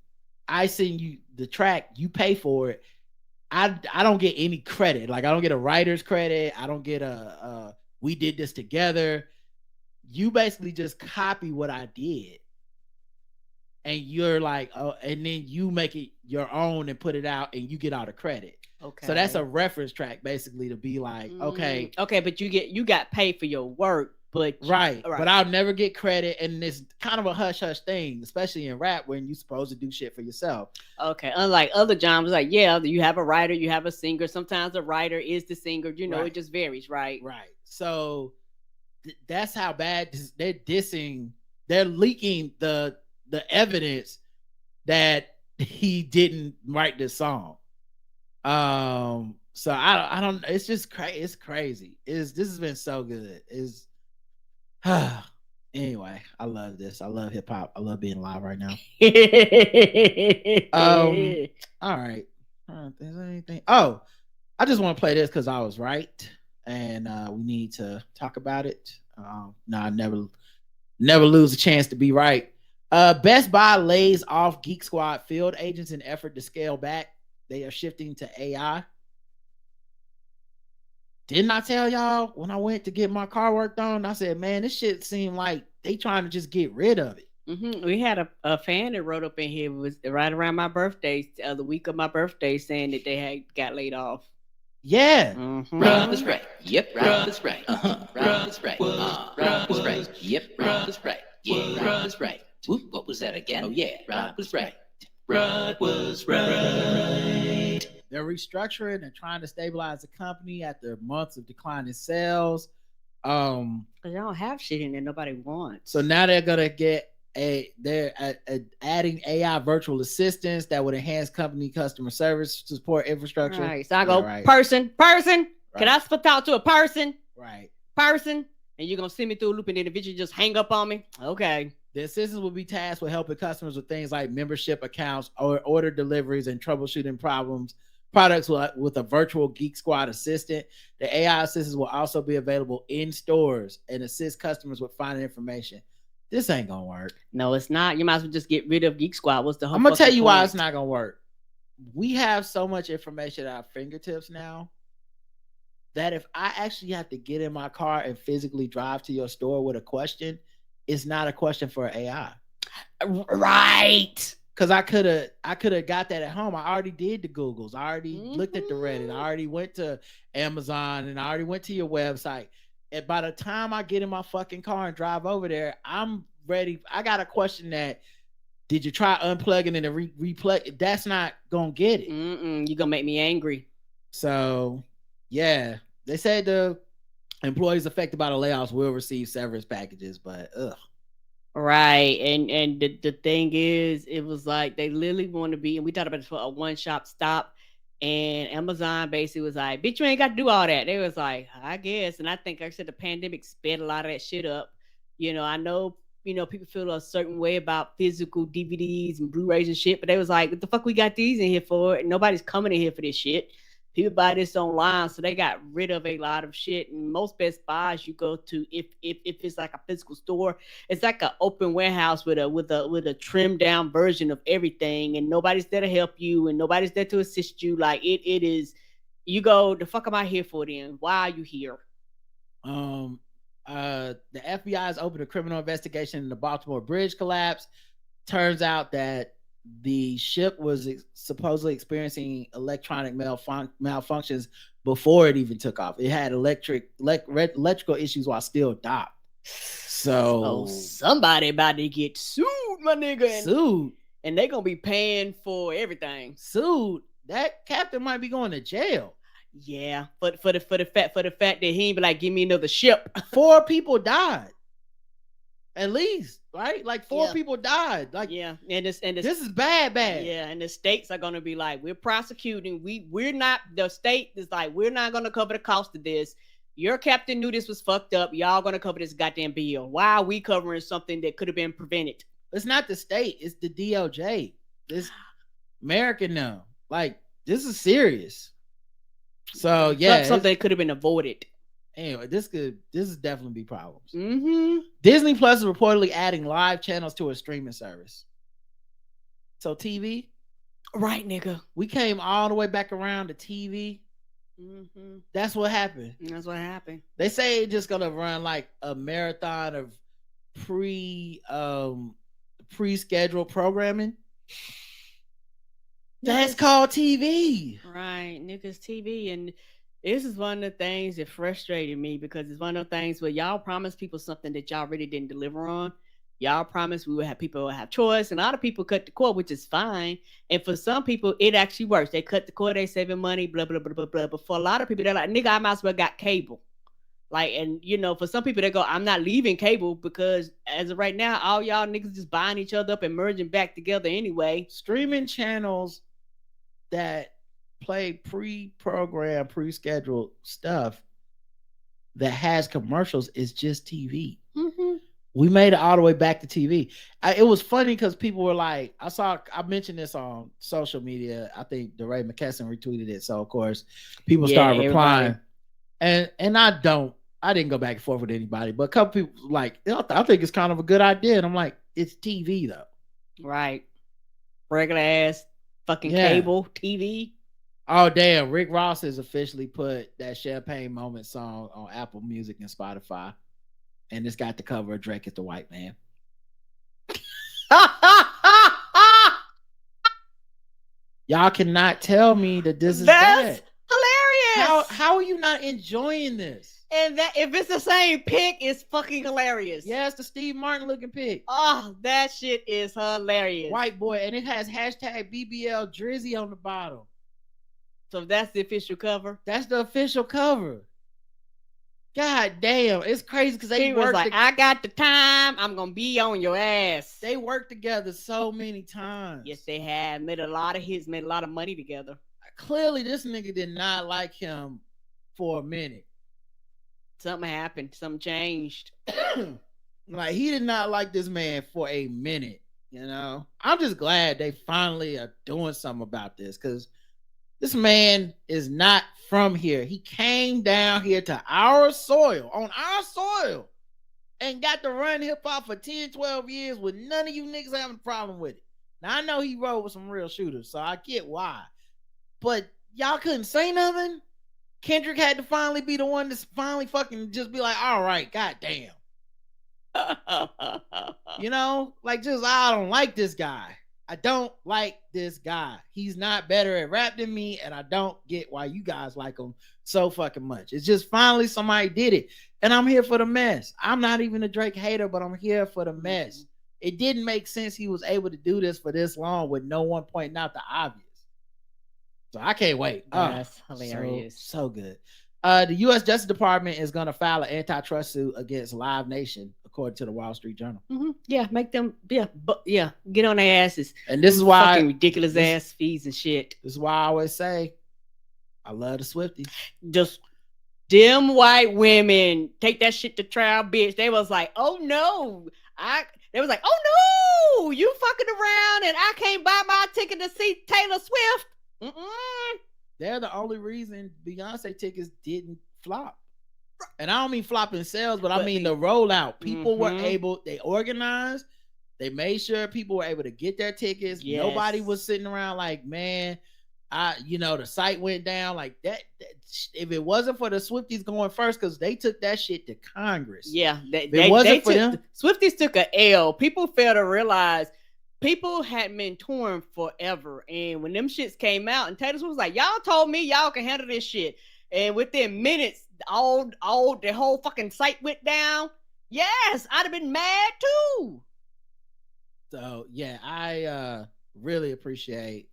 I send you the track. You pay for it. I don't get any credit. Like, I don't get a writer's credit. I don't get a we did this together. You basically just copy what I did. And you're like, oh, and then you make it your own and put it out, and you get all the credit. Okay. So that's a reference track, basically, to be like, okay, but you got paid for your work, but right. But I'll never get credit, and it's kind of a hush hush thing, especially in rap when you're supposed to do shit for yourself. Okay, unlike other genres, like you have a writer, you have a singer. Sometimes the writer is the singer. You know, It just varies, right? Right. So that's how bad they're dissing. They're leaking the evidence that he didn't write this song. So I don't, it's just crazy. It's crazy. This has been so good. Anyway, I love this. I love hip hop. I love being live right now. All right. Is there anything? Oh, I just want to play this because I was right, and we need to talk about it. No, I never lose a chance to be right. Best Buy lays off Geek Squad field agents in effort to scale back. They are shifting to AI. Didn't I tell y'all when I went to get my car worked on? I said, man, this shit seemed like they trying to just get rid of it. We had a fan that wrote up in here, was right around my birthday, the week of my birthday, saying that they had got laid off. Yeah. Rob is right. Yep, Rob is right. Rob is right. Rob is right. Yep, Rob is right. Yeah, Rob is right. What was that again? Oh yeah, Rob was right. Rod was right. They're restructuring and trying to stabilize the company after months of declining sales. Because y'all don't have shit in there nobody wants. So now they're gonna get they're adding AI virtual assistants that would enhance company customer service support infrastructure. Right. So I go, person. Right. Can I talk to a person? Right. Person. And you're gonna send me through a loop and then eventually just hang up on me? Okay. The assistants will be tasked with helping customers with things like membership accounts or order deliveries and troubleshooting products with a virtual Geek Squad assistant. The AI assistants will also be available in stores and assist customers with finding information. This ain't gonna work. No, it's not. You might as well just get rid of Geek Squad. What's the whole? I'm gonna tell you why it's not gonna work. We have so much information at our fingertips now that if I actually have to get in my car and physically drive to your store with a question, it's not a question for AI. Right. Because I could have got that at home. I already did the Googles. I already looked at the Reddit. I already went to Amazon and I already went to your website. And by the time I get in my fucking car and drive over there, I'm ready. I got a question that, did you try unplugging and replug? That's not going to get it. You're going to make me angry. So, yeah. They said the employees affected by the layoffs will receive severance packages, but ugh. Right. And the thing is, it was like they literally want to be, and we talked about this for a one-shop stop, and Amazon basically was like, bitch, you ain't got to do all that. They was like, I guess. And I think, like I said, the pandemic sped a lot of that shit up. You know, I know, people feel a certain way about physical DVDs and Blu-rays and shit, but they was like, what the fuck we got these in here for? And nobody's coming in here for this shit. People buy this online, so they got rid of a lot of shit. And most Best Buys you go to, if it's like a physical store, it's like an open warehouse with a trimmed down version of everything, and nobody's there to help you, and nobody's there to assist you. Like it is, you go, the fuck am I here for then? Why are you here? The FBI has opened a criminal investigation in the Baltimore bridge collapse. Turns out that the ship was supposedly experiencing electronic malfunctions before it even took off. It had electrical issues while still docked. So somebody about to get sued, my nigga. Sued. And they gonna be paying for everything. Sued. That captain might be going to jail. Yeah, but for the fact that he ain't be like, give me another ship. 4 people died. At least, right? Like 4 people died. Like, yeah, and this is bad. Yeah, and the states are gonna be like, we're prosecuting. We're not. The state is like, we're not gonna cover the cost of this. Your captain knew this was fucked up. Y'all gonna cover this goddamn bill. Why are we covering something that could have been prevented? It's not the state. It's the DOJ. This American now. Like, this is serious. So yeah, something could have been avoided. Anyway, this is definitely be problems. Mm-hmm. Disney Plus is reportedly adding live channels to a streaming service. So TV, right, nigga. We came all the way back around to TV. Mm-hmm. That's what happened. They say it's just gonna run like a marathon of pre-scheduled programming. That's called TV. Right, niggas, TV. And this is one of the things that frustrated me, because it's one of the things where y'all promised people something that y'all really didn't deliver on. Y'all promised people would have choice, and a lot of people cut the cord, which is fine. And for some people, it actually works. They cut the cord, they saving money, blah, blah, blah, blah, blah. But for a lot of people, they're like, nigga, I might as well got cable. Like, and for some people, they go, I'm not leaving cable, because as of right now, all y'all niggas just buying each other up and merging back together anyway. Streaming channels that play pre-programmed, pre-scheduled stuff that has commercials is just TV. Mm-hmm. We made it all the way back to TV. It was funny because people were like, I mentioned this on social media. I think DeRay McKesson retweeted it. So of course people started replying. And I didn't go back and forth with anybody, but a couple people like, I think it's kind of a good idea. And I'm like, it's TV though. Right. Regular ass fucking cable TV. Oh damn! Rick Ross has officially put that Champagne Moment song on Apple Music and Spotify, and it's got the cover of Drake as the white man. Y'all cannot tell me that this is bad. Hilarious. How are you not enjoying this? And that if it's the same pic, it's fucking hilarious. Yeah, it's the Steve Martin looking pic. Oh, that shit is hilarious. White boy, and it has hashtag BBL Drizzy on the bottom. So that's the official cover. That's the official cover. God damn, it's crazy because they was like, I got the time. I'm gonna be on your ass. They worked together so many times. Yes, they have made a lot of hits, made a lot of money together. Clearly, this nigga did not like him for a minute. Something happened. Something changed. Like, he did not like this man for a minute. You know, I'm just glad they finally are doing something about this because this man is not from here. He came down here to our soil, on our soil, and got to run hip hop for 10, 12 years with none of you niggas having a problem with it. Now, I know he rode with some real shooters, so I get why. But y'all couldn't say nothing? Kendrick had to finally be the one to finally fucking just be like, all right, goddamn. You know, like, just, I don't like this guy. I don't like this guy. He's not better at rap than me, and I don't get why you guys like him so fucking much. It's just finally somebody did it, and I'm here for the mess. I'm not even a Drake hater, but I'm here for the mess. It didn't make sense he was able to do this for this long with no one pointing out the obvious. So I can't wait. That's hilarious. So good. The U.S. Justice Department is going to file an antitrust suit against Live Nation, according to the Wall Street Journal. Yeah, make them, get on their asses. And this is why fucking ridiculous ass fees and shit. This is why I always say, I love the Swifties. Just them white women take that shit to trial, bitch. They was like, oh no, they was like, oh no, you fucking around and I can't buy my ticket to see Taylor Swift. They're the only reason Beyonce tickets didn't flop. And I don't mean flop in sales, but I mean the rollout. People were able, they organized, they made sure people were able to get their tickets. Yes. Nobody was sitting around like, man, the site went down like that. If it wasn't for the Swifties going first, because they took that shit to Congress. Yeah, Swifties took a L. People fail to realize people had been touring forever, and when them shits came out, and Taylor Swift was like, "Y'all told me y'all can handle this shit," and within minutes, the whole fucking site went down. Yes, I'd have been mad too. So yeah, I really appreciate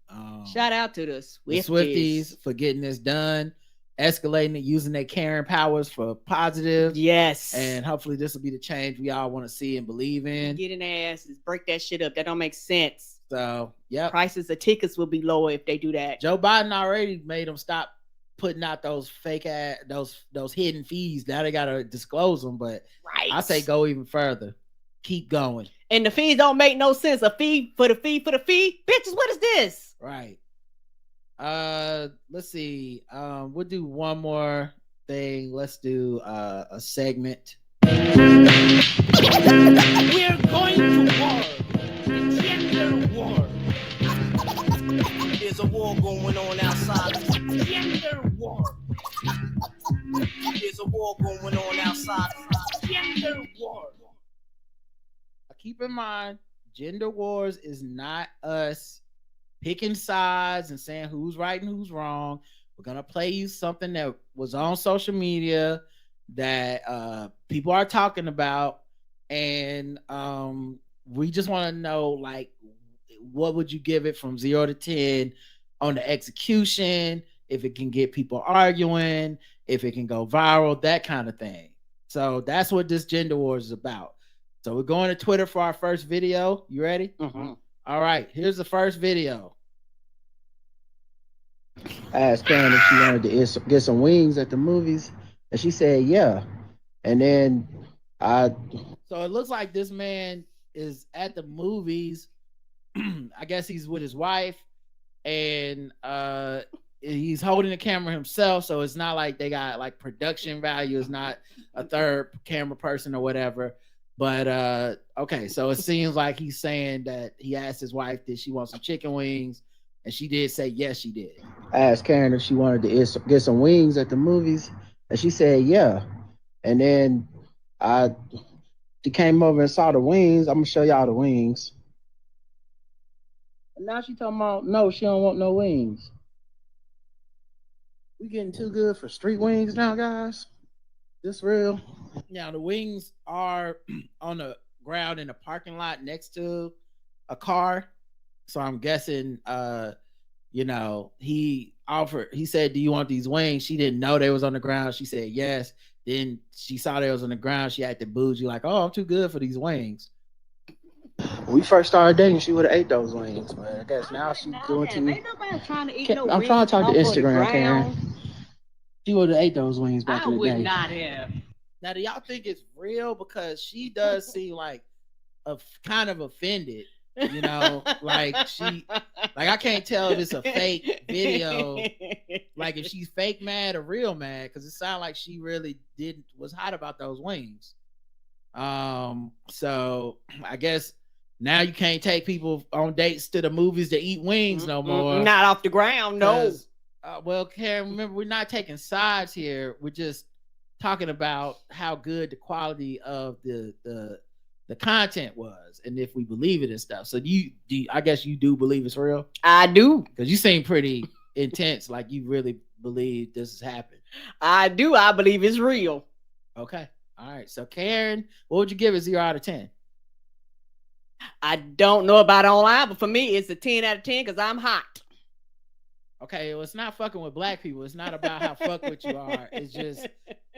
shout out to the Swifties for getting this done, escalating it, using their Karen powers for positive. Yes. And hopefully this will be the change we all want to see and believe in. Get in their asses, break that shit up. That don't make sense. So, yeah. Prices of tickets will be lower if they do that. Joe Biden already made them stop putting out those fake ass, those hidden fees. Now they got to disclose them, but right. I say go even further. Keep going. And the fees don't make no sense. A fee for the fee for the fee? Bitches, what is this? Right. Let's see. We'll do one more thing. Let's do a segment. We're going to war. Gender war. There's a war going on outside. Gender war. There's a war going on outside. Gender war. Keep in mind, gender wars is not us picking sides and saying who's right and who's wrong. We're going to play you something that was on social media that people are talking about. And we just want to know, like, what would you give it from 0 to 10 on the execution, if it can get people arguing, if it can go viral, that kind of thing. So that's what this gender wars is about. So we're going to Twitter for our first video. You ready? Mm-hmm. All right. Here's the first video. I asked Karen if she wanted to get some wings at the movies, and she said, yeah. And then So it looks like this man is at the movies. I guess he's with his wife, and he's holding the camera himself. So it's not like they got like production value. It's not a third camera person or whatever. But okay, so it seems like he's saying that he asked his wife, did she want some chicken wings? And she did say yes, she did. I asked Karen if she wanted to get some wings at the movies, and she said yeah. And then she came over and saw the wings. I'm gonna show y'all the wings. And now she talking about no, she don't want no wings. We getting too good for street wings now, guys. This real? Now the wings are on the ground in a parking lot next to a car. So I'm guessing he offered. He said, "Do you want these wings?" She didn't know they was on the ground. She said yes. Then she saw they was on the ground. She acted bougie, like, "Oh, I'm too good for these wings." When we first started dating, she would have ate those wings, but I guess now she's doing too. Ain't nobody trying to eat no I'm trying to talk to wings off of the Instagram, ground. Karen. She would have ate those wings back I in the would day. not have. Now, do y'all think it's real? Because she does seem like kind of offended. You know, like I can't tell if it's a fake video, like if she's fake mad or real mad, because it sounded like she really was hot about those wings. So I guess now you can't take people on dates to the movies to eat wings no more. Not off the ground, no. Well, Karen, remember, we're not taking sides here. We're just talking about how good the quality of the content was, and if we believe it and stuff. So I guess you do believe it's real? I do, because you seem pretty intense, like you really believe this has happened. I do. I believe it's real. Okay, all right. So Karen, what would you give it 0 out of 10? I don't know about online, but for me, it's a 10 out of 10 because I'm hot. Okay, well, it's not fucking with black people. It's not about how fuck with you are. It's just,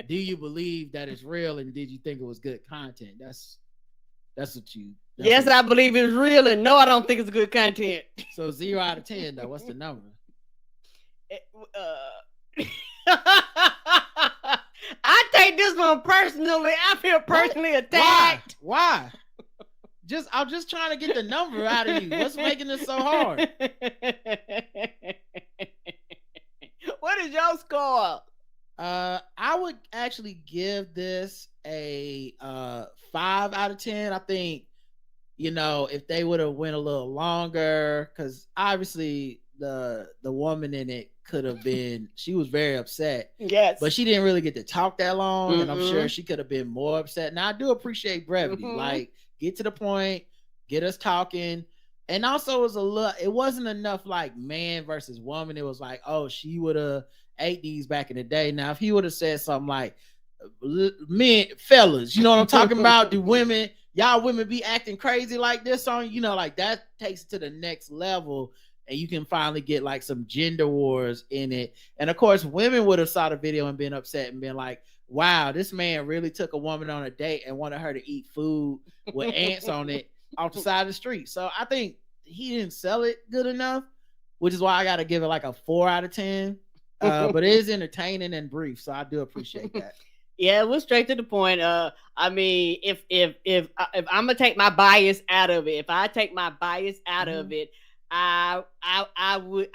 do you believe that it's real, and did you think it was good content? That's what you. Yes, I believe it's real, and no, I don't think it's good content. So 0 out of 10, though. What's the number? I take this one personally. I feel personally attacked. Why? I'm just trying to get the number out of you. What's making this so hard? What is your score? I would actually give this a 5 out of 10. I think, if they would have went a little longer, because obviously the woman in it could have been, she was very upset. Yes. But she didn't really get to talk that long, and I'm sure she could have been more upset. Now, I do appreciate brevity. Like, get to the point, get us talking. And also, it wasn't enough like man versus woman. It was like, oh, she would have ate these back in the day. Now, if he would have said something like, men, fellas, you know what I'm talking about? Do y'all women be acting crazy like this on, like that takes it to the next level, and you can finally get like some gender wars in it. And of course, women would have saw the video and been upset and been like, wow, this man really took a woman on a date and wanted her to eat food with ants on it off the side of the street. So I think he didn't sell it good enough, which is why I got to give it like a 4 out of 10. But it is entertaining and brief, so I do appreciate that. Yeah, we're straight to the point. I mean, if I'm gonna take my bias out of it, if I take my bias out of it, I would,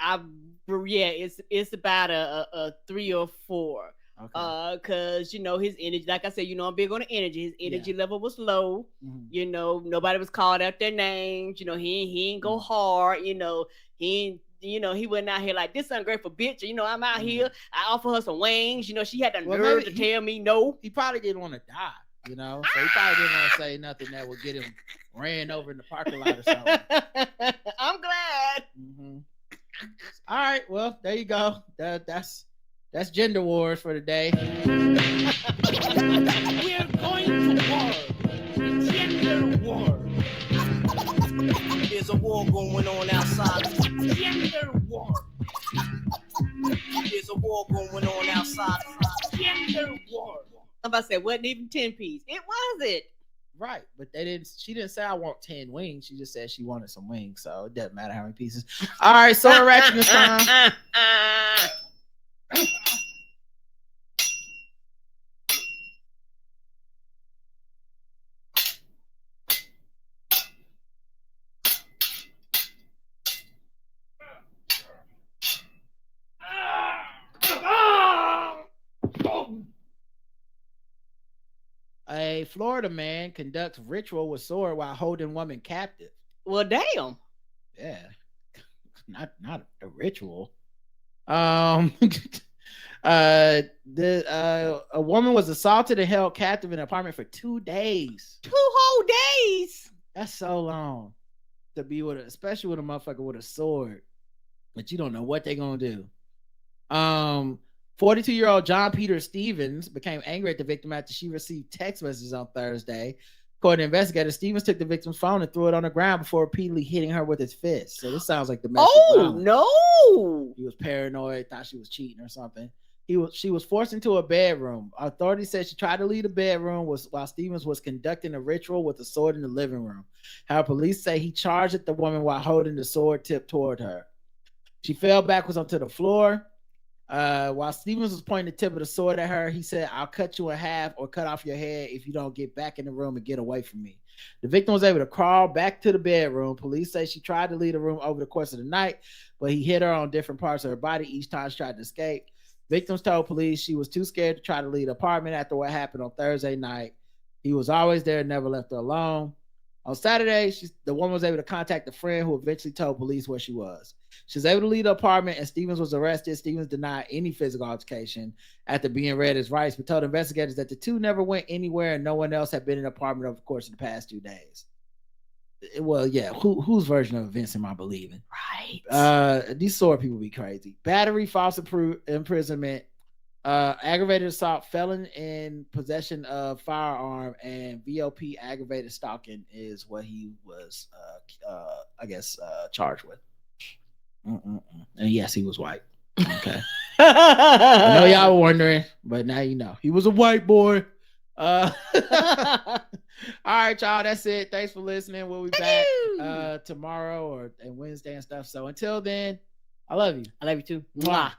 it's about a 3 or 4. Okay. Cause his energy, like I said, I'm big on the energy. His energy level was low. Nobody was called out their names. He ain't go hard. He wasn't out here like, this ungrateful bitch. I'm out here. I offer her some wings. She had the nerve to tell me no. He probably didn't want to die. So he probably didn't want to say nothing that would get him ran over in the parking lot or something. I'm glad. All right, well, there you go. That's gender wars for the day. We're going to war. Gender war. There's a war going on outside. Gender war. There's a war going on outside. Gender war. Somebody said, wasn't even 10 piece. It wasn't. Right, but she didn't say I want 10 wings. She just said she wanted some wings, so it doesn't matter how many pieces. All right, so ratchetness time. A Florida man conducts ritual with sword while holding woman captive. Well, damn. Yeah, not a ritual. A woman was assaulted and held captive in an apartment for 2 days. 2 whole days. That's so long to be especially with a motherfucker with a sword, but you don't know what they're gonna do. 42-year-old John Peter Stevens became angry at the victim after she received text messages on Thursday According to investigators, Stevens took the victim's phone and threw it on the ground before repeatedly hitting her with his fist. So this sounds like domestic violence. No. He was paranoid, thought she was cheating or something. She was forced into a bedroom. Authorities said she tried to leave the bedroom while Stevens was conducting a ritual with a sword in the living room. However, police say he charged at the woman while holding the sword tipped toward her. She fell backwards onto the floor. While Stevens was pointing the tip of the sword at her, he said, "I'll cut you in half or cut off your head if you don't get back in the room and get away from me." The victim was able to crawl back to the bedroom. Police say she tried to leave the room over the course of the night, but he hit her on different parts of her body each time she tried to escape. Victims told police she was too scared to try to leave the apartment after what happened on Thursday night. He was always there, never left her alone. On Saturday, the woman was able to contact a friend who eventually told police where she was. She was able to leave the apartment, and Stevens was arrested. Stevens denied any physical altercation after being read his rights, but told investigators that the two never went anywhere and no one else had been in the apartment over the course of the past 2 days. Well, yeah, whose version of events am I believing? Right. These sword people be crazy. Battery, false imprisonment, aggravated assault, felon in possession of firearm, and VOP aggravated stalking is what he was, charged with. And yes, he was white. Okay. I know y'all were wondering, but now you know. He was a white boy. All right, y'all, that's it. Thanks for listening. We'll be back tomorrow and Wednesday and stuff. So until then, I love you. I love you too. Mwah.